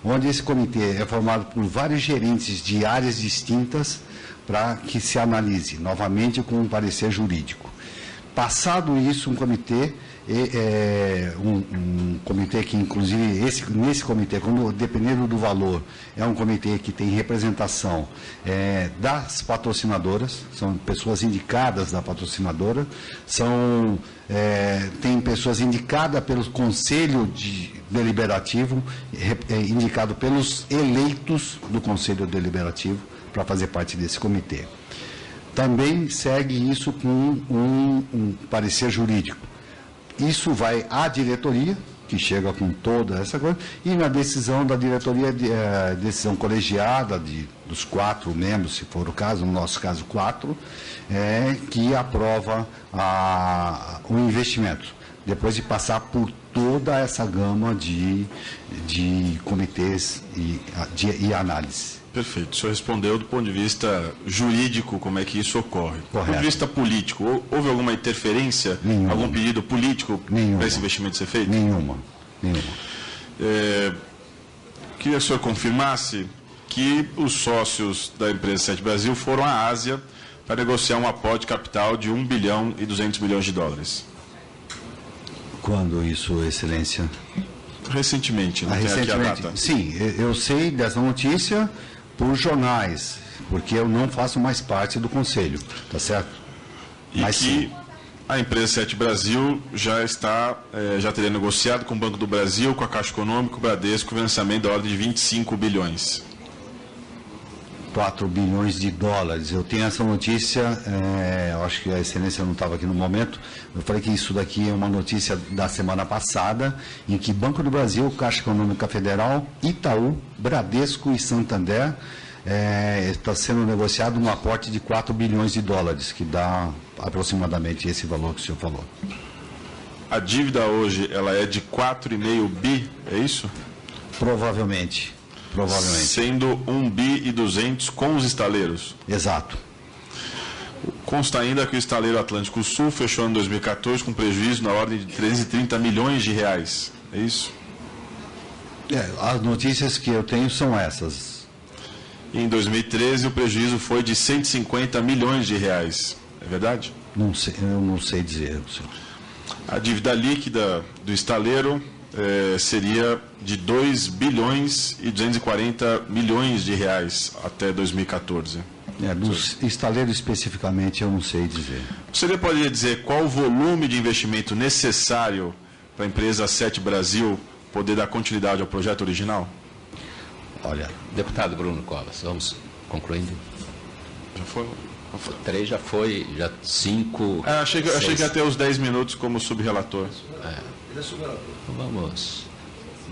onde esse comitê é formado por vários gerentes de áreas distintas para que se analise novamente com um parecer jurídico. Passado isso, um comitê, um comitê que, inclusive, nesse comitê, dependendo do valor, é um comitê que tem representação das patrocinadoras, são pessoas indicadas da patrocinadora, tem pessoas indicadas pelo Conselho Deliberativo, indicado pelos eleitos do Conselho Deliberativo, para fazer parte desse comitê. Também segue isso com um parecer jurídico. Isso vai à diretoria, que chega com toda essa coisa, e na decisão da diretoria, decisão colegiada dos 4 membros, se for o caso, no nosso caso 4, que aprova o investimento, depois de passar por toda essa gama de comitês e análise. Perfeito. O senhor respondeu do ponto de vista jurídico como é que isso ocorre. Correto. Do ponto de vista político, houve alguma interferência, Nenhuma. algum pedido político para esse investimento ser feito? Nenhuma. Queria que o senhor confirmasse que os sócios da empresa Sete Brasil foram à Ásia para negociar um aporte de capital de 1 bilhão e 200 milhões de dólares. Quando isso, Excelência? Recentemente, não tem aqui a data. Sim, eu sei dessa notícia por jornais, porque eu não faço mais parte do conselho, tá certo? E mas que sim, a empresa Sete Brasil já teria negociado com o Banco do Brasil, com a Caixa Econômica, o Bradesco, o financiamento da ordem de 25 bilhões. 4 bilhões de dólares. Eu tenho essa notícia, eu acho que a Excelência não estava aqui no momento, eu falei que isso daqui é uma notícia da semana passada, em que Banco do Brasil, Caixa Econômica Federal, Itaú, Bradesco e Santander está sendo negociado um aporte de 4 bilhões de dólares, que dá aproximadamente esse valor que o senhor falou. A dívida hoje ela é de 4,5 bi, é isso? Provavelmente. Sendo 1 bi e 200 com os estaleiros. Exato. Consta ainda que o estaleiro Atlântico Sul fechou em 2014 com prejuízo na ordem de 330 milhões de reais. É isso? As notícias que eu tenho são essas. E em 2013 o prejuízo foi de 150 milhões de reais. É verdade? Não sei, eu não sei dizer. Senhor. A dívida líquida do estaleiro seria de 2 bilhões e 240 milhões de reais até 2014. Dos estaleiros especificamente eu não sei dizer. Você poderia dizer qual o volume de investimento necessário para a empresa Sete Brasil poder dar continuidade ao projeto original? Olha, deputado Bruno Covas, vamos concluindo. Já foi? 3 já foi, já 5. Achei que ia ter os 10 minutos como subrelator. Vamos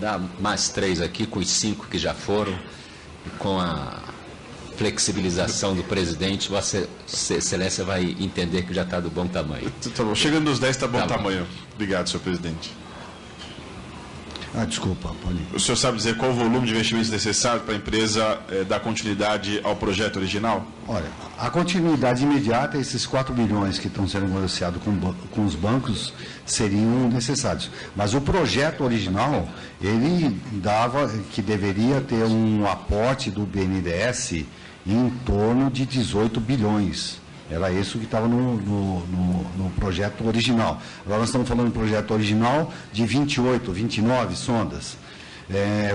dar mais 3 aqui, com os 5 que já foram, e com a flexibilização do presidente, Vossa Excelência vai entender que já está do bom tamanho. Tá bom. Chegando nos 10 está bom Tá bom. tamanho. Obrigado, senhor presidente. Desculpa, Paulinho. O senhor sabe dizer qual o volume de investimentos necessário para a empresa dar continuidade ao projeto original? Olha, a continuidade imediata, esses 4 bilhões que estão sendo negociados com os bancos seriam necessários. Mas o projeto original, ele dava que deveria ter um aporte do BNDES em torno de 18 bilhões. Era isso que estava no projeto original. Agora nós estamos falando do projeto original de 28, 29 sondas.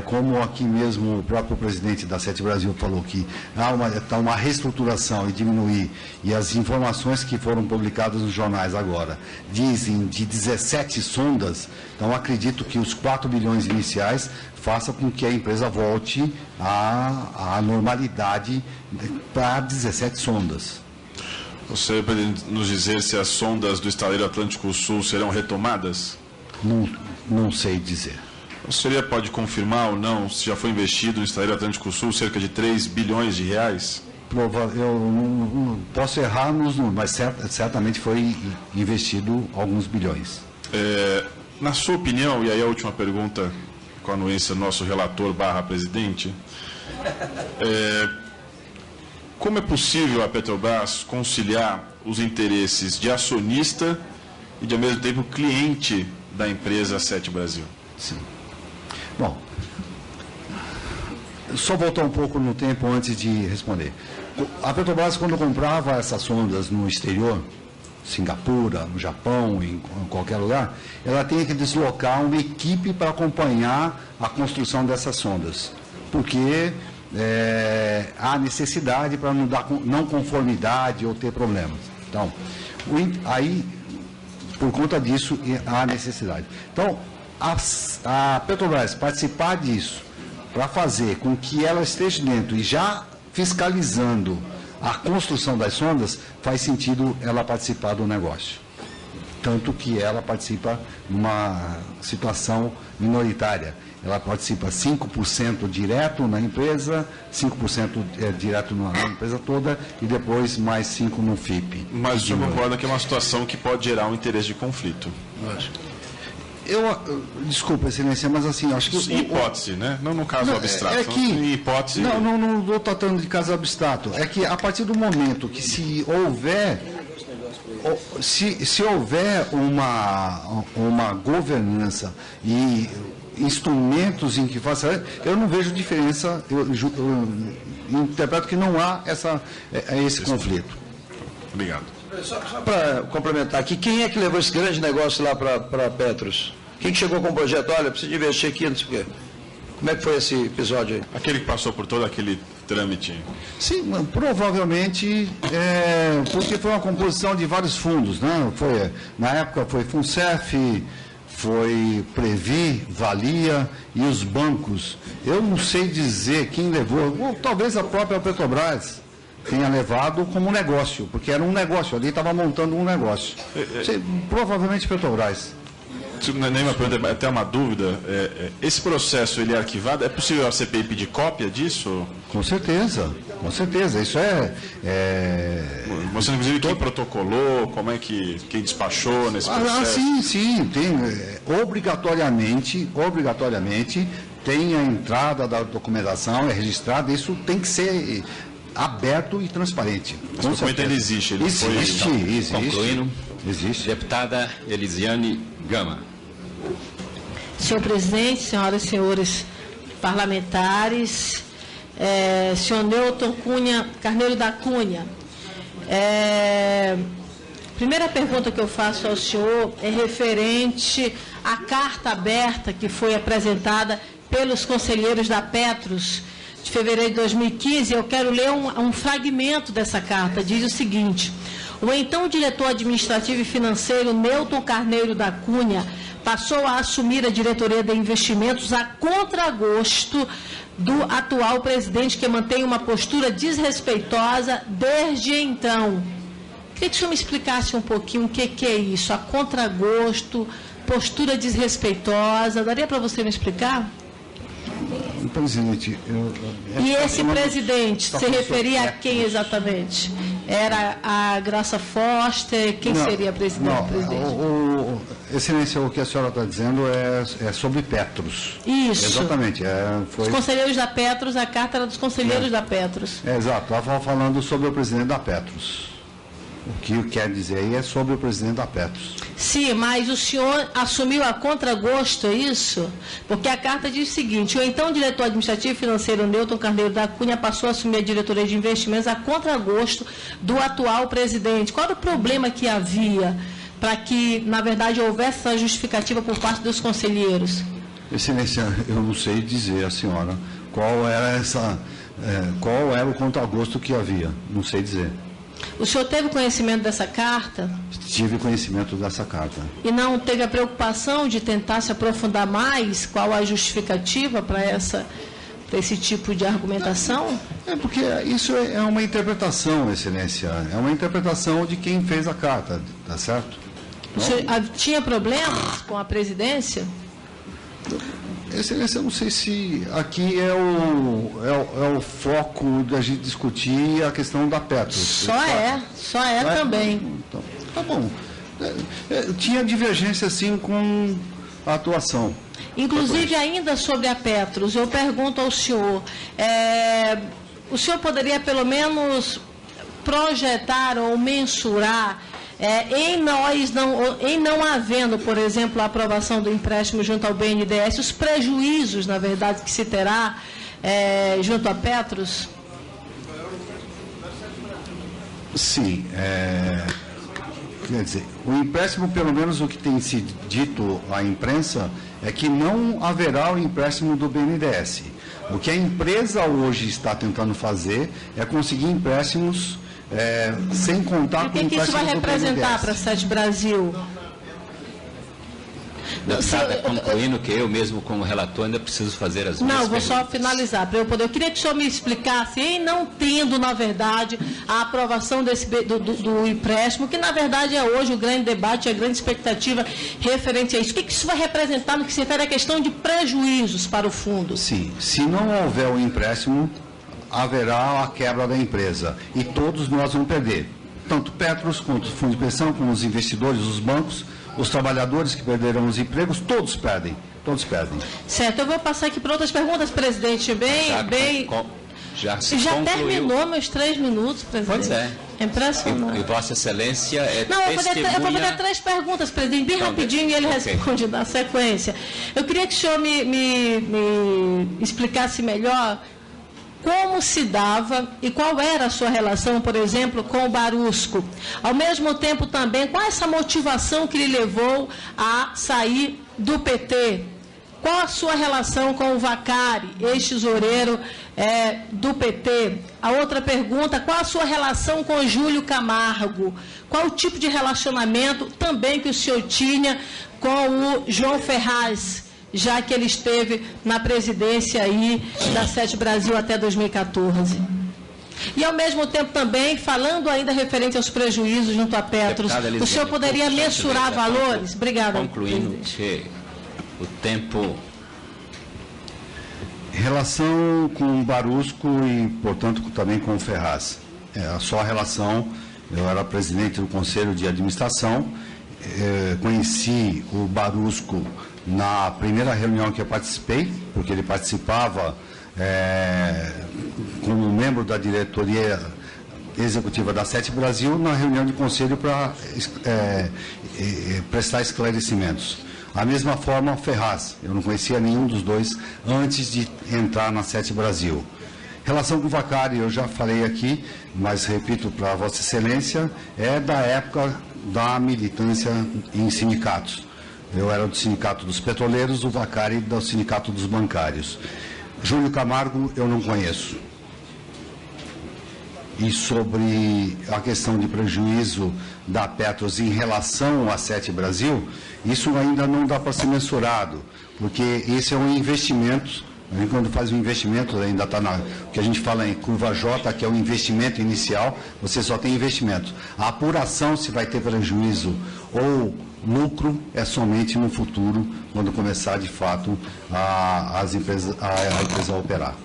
Como aqui mesmo o próprio presidente da Sete Brasil falou que há uma reestruturação e diminuir, e as informações que foram publicadas nos jornais agora dizem de 17 sondas, então acredito que os 4 bilhões iniciais façam com que a empresa volte à normalidade para 17 sondas. Você pode nos dizer se as sondas do estaleiro Atlântico Sul serão retomadas? Não sei dizer. O senhor pode confirmar ou não se já foi investido no estaleiro Atlântico Sul cerca de 3 bilhões de reais? Eu não posso errar nos números, mas certamente foi investido alguns bilhões. Na sua opinião, e aí a última pergunta com a anuência do nosso relator / presidente, como é possível a Petrobras conciliar os interesses de acionista e, de ao mesmo tempo, cliente da empresa Sete Brasil? Sim. Bom, só voltar um pouco no tempo antes de responder. A Petrobras, quando comprava essas sondas no exterior, Singapura, no Japão, em qualquer lugar, ela tinha que deslocar uma equipe para acompanhar a construção dessas sondas, porque há necessidade para não dar não conformidade ou ter problemas. Então, aí, por conta disso, há necessidade. Então, a Petrobras participar disso, para fazer com que ela esteja dentro e já fiscalizando a construção das sondas, faz sentido ela participar do negócio. Tanto que ela participa numa situação minoritária. Ela participa 5% direto na empresa, 5% direto na empresa toda e depois mais 5% no FIP. Mas o senhor concorda que é uma situação que pode gerar um interesse de conflito? Desculpa, excelência, mas assim, acho que... Em hipótese, né? Não no caso abstrato. É que, em hipótese... Não estou tratando de caso abstrato. É que a partir do momento que se houver uma governança e instrumentos em que faça... Eu não vejo diferença, eu interpreto que não há esse conflito. Obrigado. Só para complementar aqui, quem é que levou esse grande negócio lá para Petros? Quem que chegou com o projeto? Olha, preciso investir aqui, não sei o quê. Como é que foi esse episódio aí? Aquele que passou por todo aquele trâmite. Sim, provavelmente, porque foi uma composição de vários fundos, né? Na época foi FUNCEF, foi Previ, Valia e os bancos. Eu não sei dizer quem levou, ou talvez a própria Petrobras tenha levado como negócio, porque era um negócio, ali estava montando um negócio. Provavelmente Petrobras. Nenhuma pergunta, até uma dúvida. Esse processo ele é arquivado? É possível a CPI pedir cópia disso? Com certeza, com certeza. Isso Você, inclusive, quem protocolou, como é que quem despachou nesse processo? Sim, tem. Obrigatoriamente, tem a entrada da documentação, é registrada, isso tem que ser aberto e transparente. Esse documento ainda existe? Existe. Concluindo, existe. Deputada Elisiane Gama. Senhor presidente, senhoras e senhores parlamentares, senhor Newton Carneiro da Cunha, primeira pergunta que eu faço ao senhor é referente à carta aberta que foi apresentada pelos conselheiros da Petros de fevereiro de 2015. Eu quero ler um fragmento dessa carta. Diz o seguinte: o então diretor administrativo e financeiro Newton Carneiro da Cunha passou a assumir a diretoria de investimentos a contragosto do atual presidente, que mantém uma postura desrespeitosa desde então. Queria que o senhor me explicasse um pouquinho o que é isso, a contragosto, postura desrespeitosa. Daria para você me explicar? Presidente, e esse presidente se referia a quem exatamente? Era a Graça Foster? Quem seria a presidente? Excelência, o que a senhora está dizendo é sobre Petros. Isso. Exatamente. Os conselheiros da Petros, a carta era dos conselheiros da Petros. Exato, estava falando sobre o presidente da Petros. O que quer dizer aí é sobre o presidente da Petros. Sim, mas o senhor assumiu a contragosto, é isso? Porque a carta diz o seguinte: o então diretor administrativo e financeiro Newton Carneiro da Cunha passou a assumir a diretoria de investimentos a contragosto do atual presidente. Qual era o problema que havia para que, na verdade, houvesse essa justificativa por parte dos conselheiros? Excelência, eu não sei dizer à senhora qual era o contragosto que havia, não sei dizer. O senhor teve conhecimento dessa carta? Tive conhecimento dessa carta. E não teve a preocupação de tentar se aprofundar mais? Qual a justificativa para esse tipo de argumentação? Porque isso é uma interpretação, Excelência. É uma interpretação de quem fez a carta, tá certo? O senhor tinha problemas com a presidência? Excelência, eu não sei se aqui é o foco da gente discutir a questão da Petros. Só é também. Então, tá bom. Tinha divergência, sim, com a atuação. Inclusive, ainda sobre a Petros, eu pergunto ao senhor, o senhor poderia, pelo menos, projetar ou mensurar, em não havendo, por exemplo, a aprovação do empréstimo junto ao BNDES, os prejuízos, na verdade, que se terá junto à Petros? Sim. Quer dizer, o empréstimo, pelo menos o que tem sido dito à imprensa, é que não haverá o empréstimo do BNDES. O que a empresa hoje está tentando fazer é conseguir empréstimos sem contar com o empréstimo do BNDES. E o que isso vai representar para a SET Brasil? Deputada, concluindo que eu mesmo, como relator, ainda preciso fazer as minhas Não, vou só perguntas. finalizar para eu poder. Eu queria que o senhor me explicasse, em não tendo, na verdade, a aprovação do empréstimo, que na verdade é hoje o grande debate, a grande expectativa referente a isso. O que isso vai representar no que se refere à questão de prejuízos para o fundo? Sim, se não houver o empréstimo, haverá a quebra da empresa e todos nós vamos perder. Tanto Petros, quanto o fundo de pensão, como os investidores, os bancos, os trabalhadores que perderão os empregos, todos perdem. Todos perdem. Certo, eu vou passar aqui para outras perguntas, presidente. Já terminou meus 3 minutos, presidente. Pois é. Impressionante. E Vossa Excelência Não, eu vou fazer 3 perguntas, presidente, bem rapidinho, e ele responde na sequência. Eu queria que o senhor me explicasse melhor como se dava e qual era a sua relação, por exemplo, com o Barusco. Ao mesmo tempo também, qual é essa motivação que lhe levou a sair do PT? Qual a sua relação com o Vacari, ex-tesoureiro do PT? A outra pergunta, qual a sua relação com o Júlio Camargo? Qual o tipo de relacionamento também que o senhor tinha com o João Ferraz, já que ele esteve na presidência aí da SET Brasil até 2014. E, ao mesmo tempo, também, falando ainda referente aos prejuízos junto a Petros, o senhor poderia mensurar valores? Obrigada. Concluindo que o tempo... Relação com o Barusco e, portanto, também com o Ferraz. Só a relação, eu era presidente do Conselho de Administração, conheci o Barusco na primeira reunião que eu participei, porque ele participava como membro da diretoria executiva da SET Brasil na reunião de conselho para prestar esclarecimentos. A mesma forma, Ferraz, eu não conhecia nenhum dos dois antes de entrar na SET Brasil. Relação com o Vacari, eu já falei aqui, mas repito para Vossa Excelência, é da época da militância em sindicatos. Eu era do Sindicato dos Petroleiros, o Vacari do Sindicato dos Bancários. Júlio Camargo eu não conheço. E sobre a questão de prejuízo da Petros em relação à SET Brasil, isso ainda não dá para ser mensurado, porque esse é um investimento. Quando faz um investimento, ainda está o que a gente fala em curva J, que é o investimento inicial, você só tem investimento. A apuração se vai ter prejuízo ou lucro é somente no futuro, quando começar de fato a empresa a operar.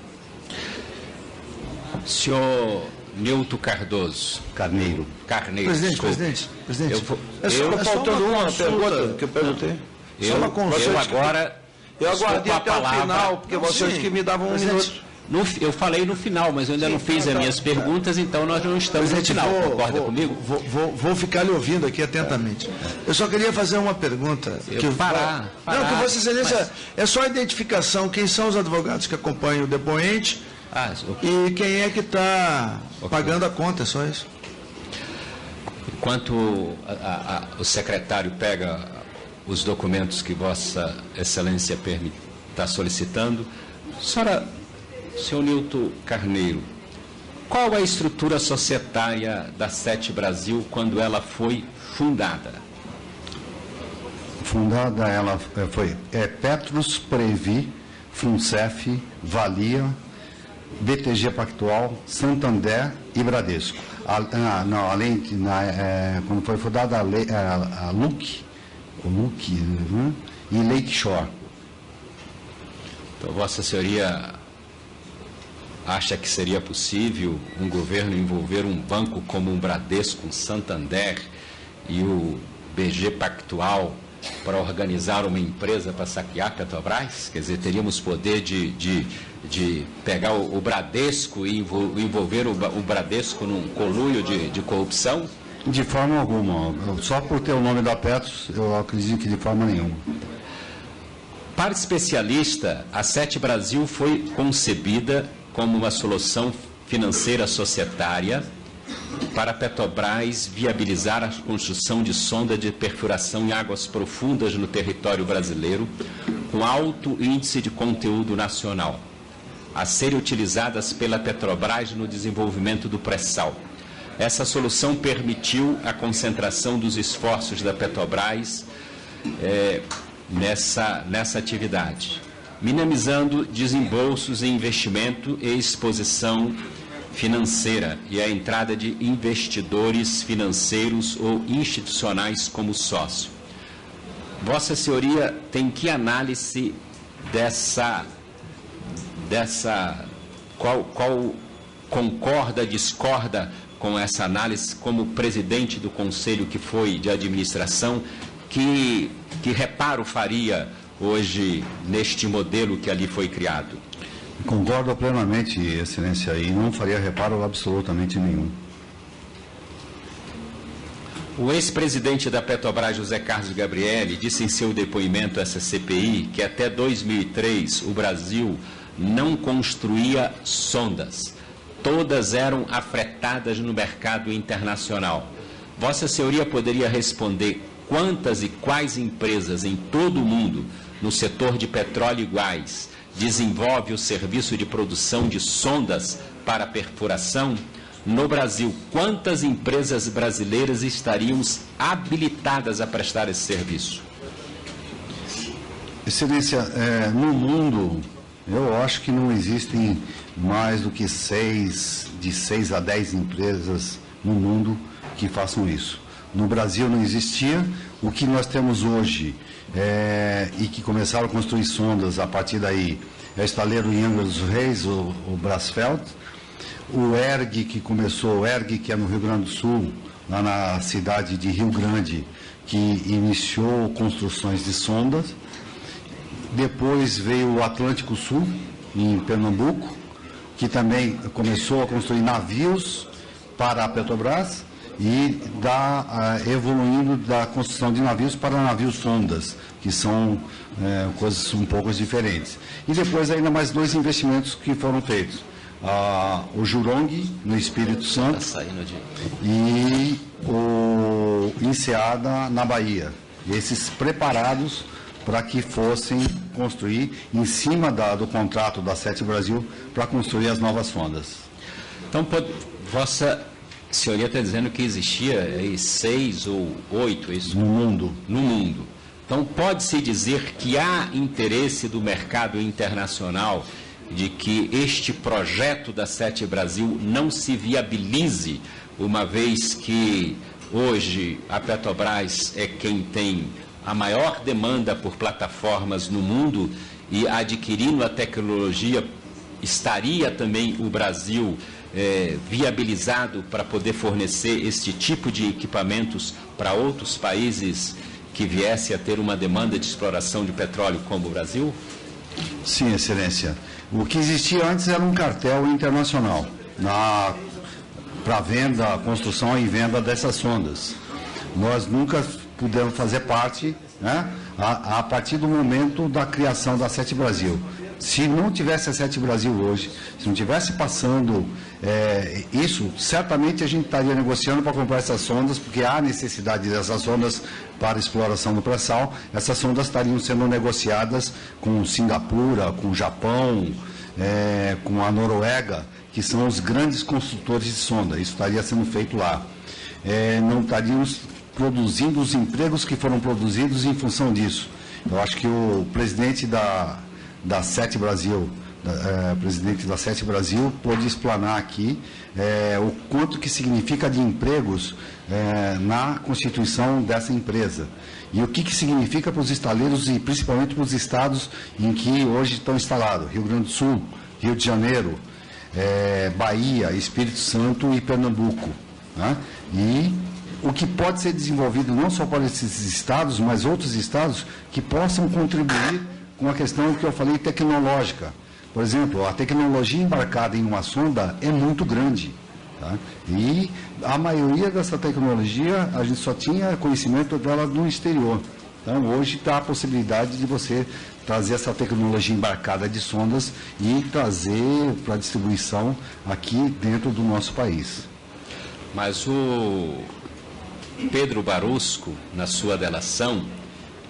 Senhor Newton Cardoso. Carneiro. Presidente. Está faltando uma pergunta que eu perguntei. Eu aguardei até o final, porque vocês que me davam um minuto. Eu falei no final, mas eu ainda não fiz as minhas perguntas, então nós não estamos no final. Concorda comigo? Vou ficar lhe ouvindo aqui atentamente. Eu só queria fazer uma pergunta. Não, que Vossa Excelência, é só a identificação, quem são os advogados que acompanham o depoente e quem é que está pagando a conta, é só isso. Enquanto o secretário pega os documentos que Vossa Excelência está solicitando, senhor Nilton Carneiro, qual a estrutura societária da Sete Brasil quando ela foi fundada? Fundada, ela foi Petros, Previ, Funcef, Valia, BTG Pactual, Santander e Bradesco. Além, quando foi fundada a LUC, e Lakeshore. Então, Vossa Senhoria acha que seria possível um governo envolver um banco como o Bradesco, o Santander e o BG Pactual para organizar uma empresa para saquear a Petrobras? Quer dizer, teríamos poder de pegar o Bradesco e envolver o Bradesco num conluio de corrupção? De forma alguma. Só por ter o nome da Petros, eu acredito que de forma nenhuma. Para especialista, a Sete Brasil foi concebida como uma solução financeira societária para a Petrobras viabilizar a construção de sonda de perfuração em águas profundas no território brasileiro, com alto índice de conteúdo nacional, a serem utilizadas pela Petrobras no desenvolvimento do pré-sal. Essa solução permitiu a concentração dos esforços da Petrobras nessa atividade, minimizando desembolsos em investimento e exposição financeira e a entrada de investidores financeiros ou institucionais como sócio. Vossa Senhoria tem que análise qual concorda, discorda com essa análise como presidente do Conselho que foi de Administração, que reparo faria hoje neste modelo que ali foi criado? Concordo plenamente, Excelência, e não faria reparo absolutamente nenhum. O ex-presidente da Petrobras, José Carlos Gabrielli, disse em seu depoimento a essa CPI que até 2003 o Brasil não construía sondas. Todas eram afretadas no mercado internacional. Vossa Senhoria poderia responder quantas e quais empresas em todo o mundo, no setor de petróleo e gás, desenvolve o serviço de produção de sondas para perfuração? No Brasil, quantas empresas brasileiras estariam habilitadas a prestar esse serviço? Excelência, no mundo, eu acho que não existem mais do que de 6 a 10 empresas no mundo que façam isso. No Brasil não existia. O que nós temos hoje e que começaram a construir sondas a partir daí é o estaleiro em Angra dos Reis, o Brasfeld, o ERG que começou, o ERG que é no Rio Grande do Sul, lá na cidade de Rio Grande, que iniciou construções de sondas. Depois veio o Atlântico Sul, em Pernambuco, que também começou a construir navios para a Petrobras e evoluindo da construção de navios para navios sondas, que são coisas um pouco diferentes. E depois ainda mais 2 investimentos que foram feitos. O Jurong, no Espírito Santo, e o Enseada, na Bahia. Esses preparados para que fossem construir em cima do contrato da Sete Brasil para construir as novas sondas. Então, Vossa Senhoria está dizendo que existia 6 ou 8, isso? No mundo. No mundo. Então, pode-se dizer que há interesse do mercado internacional de que este projeto da Sete Brasil não se viabilize, uma vez que hoje a Petrobras é quem tem a maior demanda por plataformas no mundo e adquirindo a tecnologia, estaria também o Brasil viabilizado para poder fornecer este tipo de equipamentos para outros países que viessem a ter uma demanda de exploração de petróleo como o Brasil? Sim, Excelência. O que existia antes era um cartel internacional para venda, construção e venda dessas sondas. Nós nunca pudemos fazer parte, né, a partir do momento da criação da Sete Brasil. Se não tivesse a Sete Brasil hoje, se não tivesse passando isso, certamente a gente estaria negociando para comprar essas sondas, porque há necessidade dessas sondas para exploração do pré-sal. Essas sondas estariam sendo negociadas com Singapura, com o Japão, com a Noruega, que são os grandes construtores de sonda. Isso estaria sendo feito lá. Não estaríamos produzindo os empregos que foram produzidos em função disso. Eu acho que o presidente da Sete Brasil, presidente da Sete Brasil, pôde explanar aqui o quanto que significa de empregos na constituição dessa empresa. E o que significa para os estaleiros e principalmente para os estados em que hoje estão instalados, Rio Grande do Sul, Rio de Janeiro, Bahia, Espírito Santo e Pernambuco, né? E o que pode ser desenvolvido não só para esses estados, mas outros estados que possam contribuir com a questão que eu falei tecnológica. Por exemplo, a tecnologia embarcada em uma sonda é muito grande. Tá? E a maioria dessa tecnologia, a gente só tinha conhecimento dela no exterior. Então, hoje está a possibilidade de você trazer essa tecnologia embarcada de sondas e trazer para distribuição aqui dentro do nosso país. Mas o Pedro Barusco, na sua delação,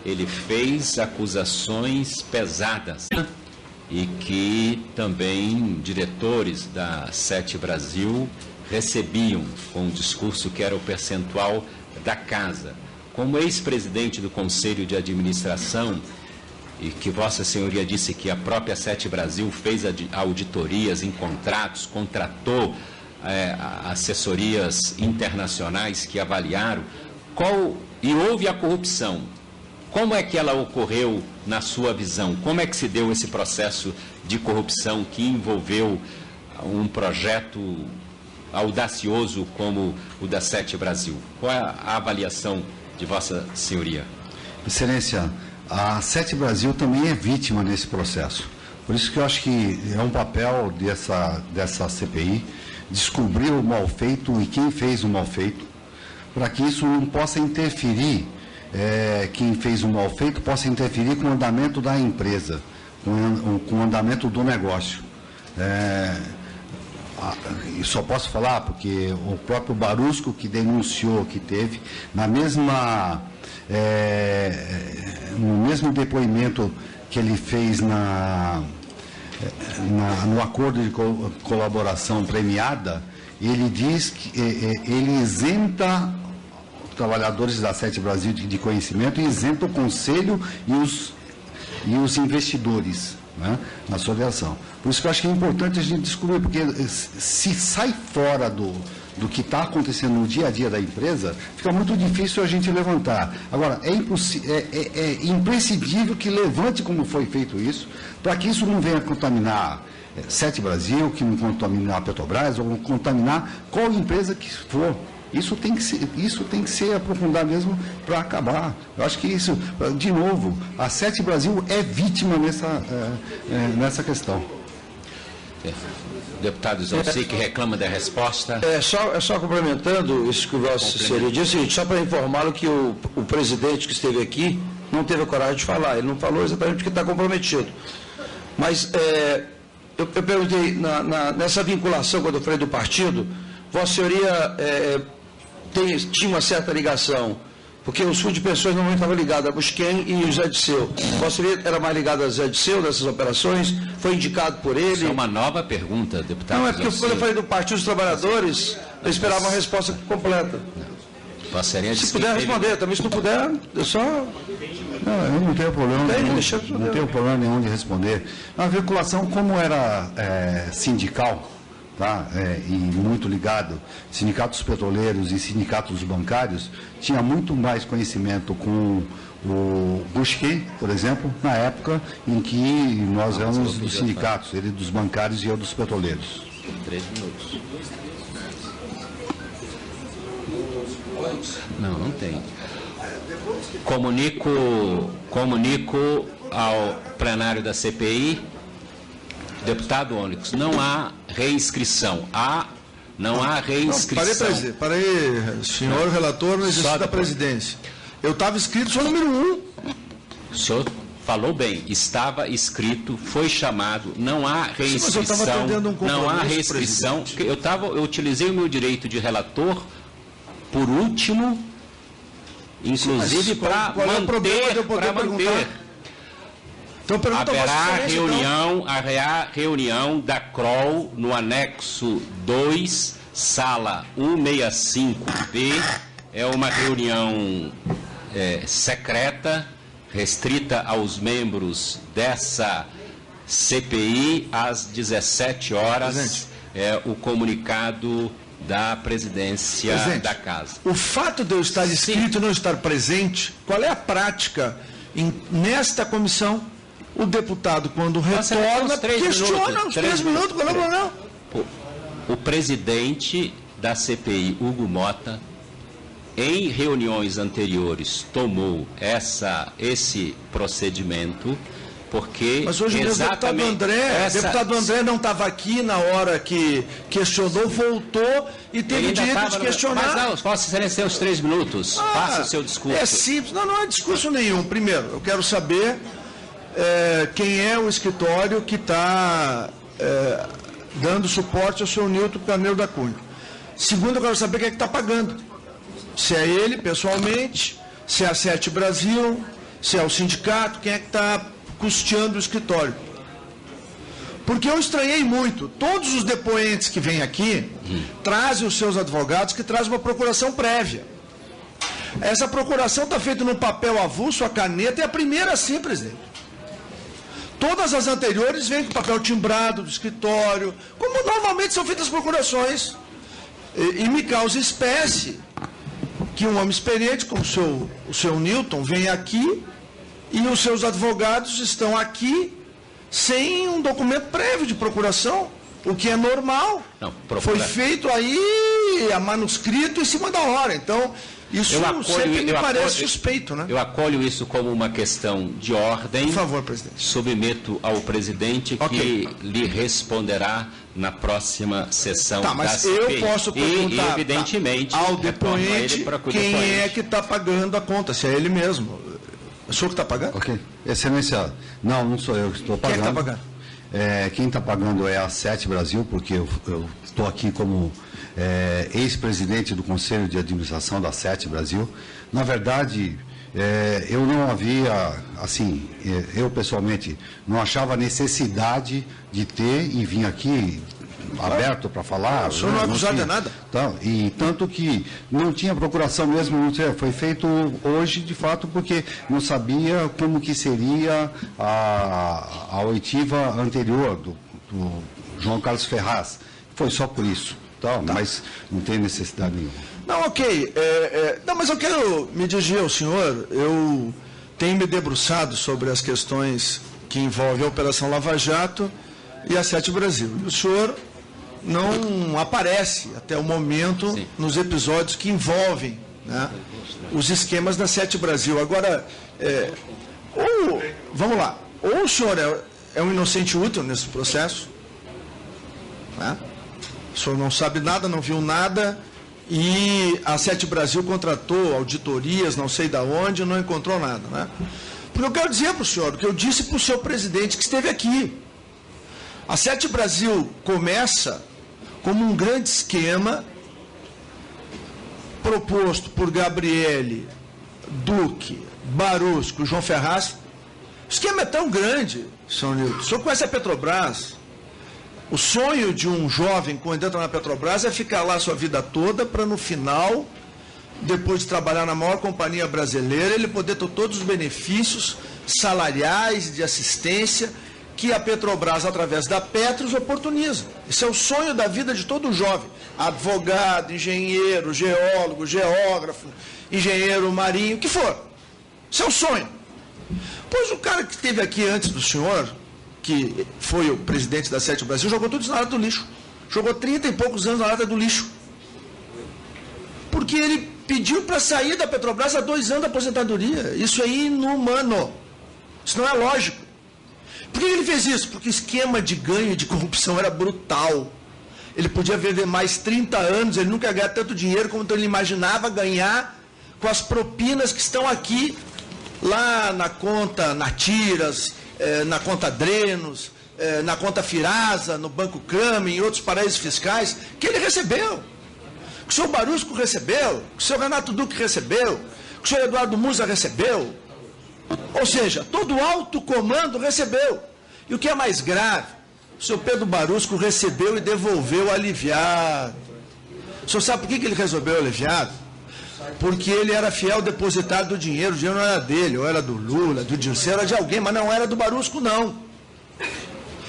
ele fez acusações pesadas e que também diretores da Sete Brasil recebiam com um discurso que era o percentual da casa. Como ex-presidente do Conselho de Administração, e que Vossa Senhoria disse que a própria Sete Brasil fez auditorias em contratos, contratou assessorias internacionais que avaliaram, e houve a corrupção. Como é que ela ocorreu na sua visão? Como é que se deu esse processo de corrupção que envolveu um projeto audacioso como o da Sete Brasil? Qual é a avaliação de Vossa Senhoria? Excelência, a Sete Brasil também é vítima nesse processo. Por isso que eu acho que é um papel dessa CPI descobrir o mal feito e quem fez o mal feito, para que isso não possa interferir, quem fez o mal feito possa interferir com o andamento da empresa, com o andamento do negócio. Só posso falar porque o próprio Barusco, que denunciou que teve, no mesmo depoimento que ele fez no acordo de colaboração premiada, ele diz que ele isenta os trabalhadores da Sete Brasil de conhecimento e isenta o conselho e os investidores, né, na sua delação. Por isso que eu acho que é importante a gente descobrir, porque se sai fora do que está acontecendo no dia a dia da empresa, fica muito difícil a gente levantar. Agora, é imprescindível que levante como foi feito isso, para que isso não venha contaminar Sete Brasil, que não contaminar a Petrobras, ou não contaminar qual empresa que for. Isso tem que ser aprofundado mesmo para acabar. Eu acho que isso, de novo, a Sete Brasil é vítima nessa questão. Deputado Zalci, que reclama da resposta. Só complementando isso que o Vossa Senhoria disse, só para informá-lo que o presidente que esteve aqui não teve a coragem de falar. Ele não falou exatamente porque está comprometido. Mas eu perguntei, nessa vinculação, quando eu falei do partido, Vossa Senhoria tinha uma certa ligação, porque os fundos de pensões normalmente estavam ligados a Busquem e o Zé Disseu. Vossa Senhoria era mais ligado a Zé Disseu nessas operações? Foi indicado por ele? Isso é uma nova pergunta, deputado. Não, é porque quando eu falei do Partido dos Trabalhadores, eu esperava uma resposta completa. Se puder responder, também se não puder, eu só... Não, eu não tenho problema não tenho problema nenhum de responder. A vinculação, como era sindical, tá? E muito ligado, sindicatos petroleiros e sindicatos bancários, tinha muito mais conhecimento com o Busquet, por exemplo, na época em que nós éramos dos sindicatos, ele dos bancários e eu dos petroleiros. 3 minutos. Não tem. Comunico ao plenário da CPI Deputado Onyx, não há reinscrição. Não há reinscrição. Parei, senhor relator, no exercício da presidência. Eu estava inscrito, sou número 1. O senhor falou bem, estava escrito, foi chamado, não há reinscrição. Mas eu estava atendendo um compromisso, não há reinscrição. Eu utilizei o meu direito de relator por último, inclusive para manter. Então, Haverá reunião da CROL no anexo 2, sala 165B. É uma reunião secreta, restrita aos membros dessa CPI, às 17 horas. É o comunicado da presidência da Casa. O fato de eu estar inscrito e não estar presente, qual é a prática nesta comissão? O deputado, quando retorna, questiona os 3 minutos. Não. O presidente da CPI, Hugo Mota, em reuniões anteriores, tomou esse procedimento, porque... Mas hoje mesmo o deputado André não estava aqui na hora que questionou, voltou e teve o direito de questionar. Mas não, Vossa Excelência tem os 3 minutos. Faça o seu discurso. É simples. Não é discurso nenhum. Primeiro, eu quero saber quem é o escritório que está dando suporte ao senhor Nilton Carneiro da Cunha. Segundo, eu quero saber quem é que está pagando. Se é ele, pessoalmente, se é a Sete Brasil, se é o sindicato, quem é que está custeando o escritório. Porque eu estranhei muito. Todos os depoentes que vêm aqui trazem os seus advogados, que trazem uma procuração prévia. Essa procuração está feita num papel avulso, a caneta, é a primeira assim, presidente. Todas as anteriores vêm com papel timbrado do escritório, como normalmente são feitas as procurações. E me causa espécie que um homem experiente, como o seu Nilton, vem aqui e os seus advogados estão aqui sem um documento prévio de procuração, o que é normal. Não, foi feito aí a manuscrito em cima da hora. Então, isso sempre me parece suspeito, né? Eu acolho isso como uma questão de ordem. Por favor, presidente. Submeto ao presidente que lhe responderá na próxima sessão da mas CPI. Eu posso perguntar evidentemente, ao depoente quem é que está pagando a conta, se é ele mesmo. É o senhor que está pagando? Ok. Excelência, não sou eu que estou pagando. Quem é que está pagando? Quem está pagando é a Sete Brasil, porque eu estou aqui como ex-presidente do Conselho de Administração da Sete Brasil. Na verdade, eu não havia, assim, eu pessoalmente não achava necessidade de ter e vim aqui aberto para falar. O senhor não é acusado de nada? E tanto que não tinha procuração mesmo, não sei, foi feito hoje, de fato, porque não sabia como que seria a oitiva anterior do João Carlos Ferraz. Foi só por isso. Mas não tem necessidade nenhuma. Não, ok. Não, mas eu quero me dirigir ao senhor. Eu tenho me debruçado sobre as questões que envolvem a Operação Lava Jato e a Sete Brasil. E o senhor não aparece até o momento nos episódios que envolvem, né, os esquemas da Sete Brasil. Agora, vamos lá, ou o senhor é um inocente útil nesse processo, né? O senhor não sabe nada, não viu nada, e a Sete Brasil contratou auditorias, não sei de onde, não encontrou nada, né? Porque eu quero dizer para o senhor, o que eu disse para o seu presidente que esteve aqui. A Sete Brasil começa como um grande esquema proposto por Gabriele, Duque, Barusco, João Ferraz. O esquema é tão grande, senhor Nilton. O senhor conhece a Petrobras? O sonho de um jovem, quando entra na Petrobras, é ficar lá a sua vida toda para, no final, depois de trabalhar na maior companhia brasileira, ele poder ter todos os benefícios salariais, de assistência, que a Petrobras, através da Petros, oportuniza. Esse é o sonho da vida de todo jovem. Advogado, engenheiro, geólogo, geógrafo, engenheiro marinho, o que for. Esse é o sonho. Pois o cara que esteve aqui antes do senhor, que foi o presidente da Sete Brasil, jogou tudo isso na lata do lixo. Jogou 30 e poucos anos na lata do lixo. Porque ele pediu para sair da Petrobras há 2 anos da aposentadoria. Isso é inumano. Isso não é lógico. Por que ele fez isso? Porque o esquema de ganho e de corrupção era brutal. Ele podia viver mais 30 anos, ele nunca ia ganhar tanto dinheiro como ele imaginava ganhar com as propinas que estão aqui, lá na conta Natiras, na conta Drenos, na conta Firasa, no Banco Kramer, em outros paraísos fiscais, que ele recebeu. Que o senhor Barusco recebeu, que o senhor Renato Duque recebeu, que o senhor Eduardo Musa recebeu. Ou seja, todo o alto comando recebeu. E o que é mais grave, o senhor Pedro Barusco recebeu e devolveu aliviado. O senhor sabe por que ele resolveu aliviado? Porque ele era fiel depositário do dinheiro, o dinheiro não era dele, ou era do Lula, do Dirceu, era de alguém, mas não era do Barusco, não.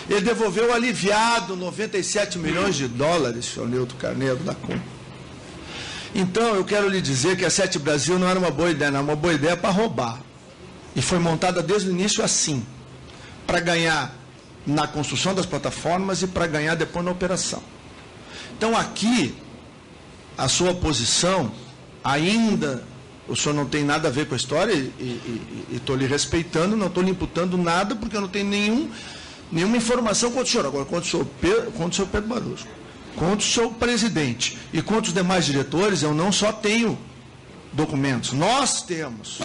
Ele devolveu aliviado 97 milhões de dólares, senhor Nilton Carneiro da conta. Então, eu quero lhe dizer que a Sete Brasil não era uma boa ideia, não, uma boa ideia para roubar. E foi montada desde o início assim, para ganhar na construção das plataformas e para ganhar depois na operação. Então, aqui, a sua posição, ainda, o senhor não tem nada a ver com a história, e estou lhe respeitando, não estou lhe imputando nada, porque eu não tenho nenhuma informação contra o senhor. Agora, contra o senhor Pedro Barusco, contra o seu presidente e contra os demais diretores, eu não só tenho documentos, nós temos.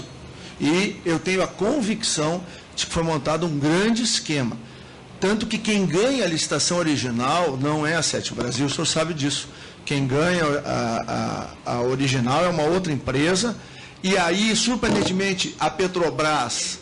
E eu tenho a convicção de que foi montado um grande esquema. Tanto que quem ganha a licitação original não é a Sete Brasil, o senhor sabe disso. Quem ganha a original é uma outra empresa. E aí, surpreendentemente, a Petrobras,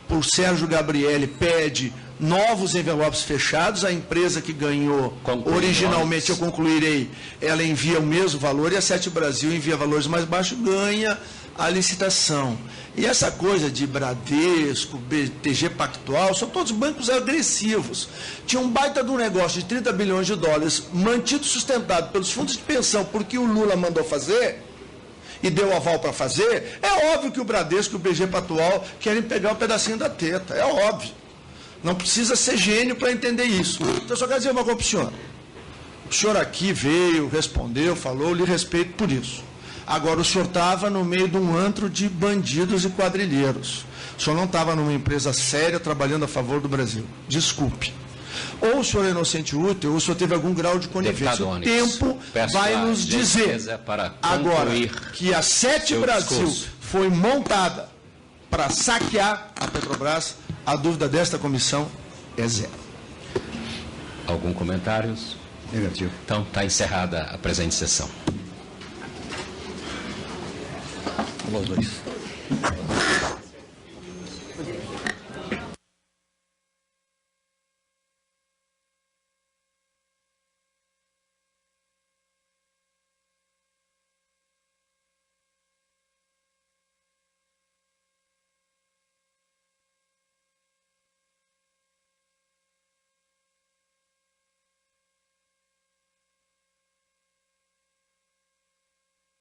por Sérgio Gabrielli, pede novos envelopes fechados. A empresa que ganhou originalmente, eu concluirei, ela envia o mesmo valor, e a Sete Brasil envia valores mais baixos, ganha a licitação. E essa coisa de Bradesco, BTG Pactual, são todos bancos agressivos. Tinha um baita de um negócio de 30 bilhões de dólares, mantido, sustentado pelos fundos de pensão, porque o Lula mandou fazer, e deu aval para fazer. É óbvio que o Bradesco e o BTG Pactual querem pegar um pedacinho da teta, é óbvio. Não precisa ser gênio para entender isso. Então, eu só quero dizer uma coisa para o senhor. O senhor aqui veio, respondeu, falou, lhe respeito por isso. Agora, o senhor estava no meio de um antro de bandidos e quadrilheiros. O senhor não estava numa empresa séria trabalhando a favor do Brasil. Desculpe. Ou o senhor é inocente útil, ou o senhor teve algum grau de conivência. O tempo vai nos dizer agora que a Sete Brasil foi montada para saquear a Petrobras. A dúvida desta comissão é zero. Algum comentário? Negativo. Então, está encerrada a presente sessão. Vamos dois.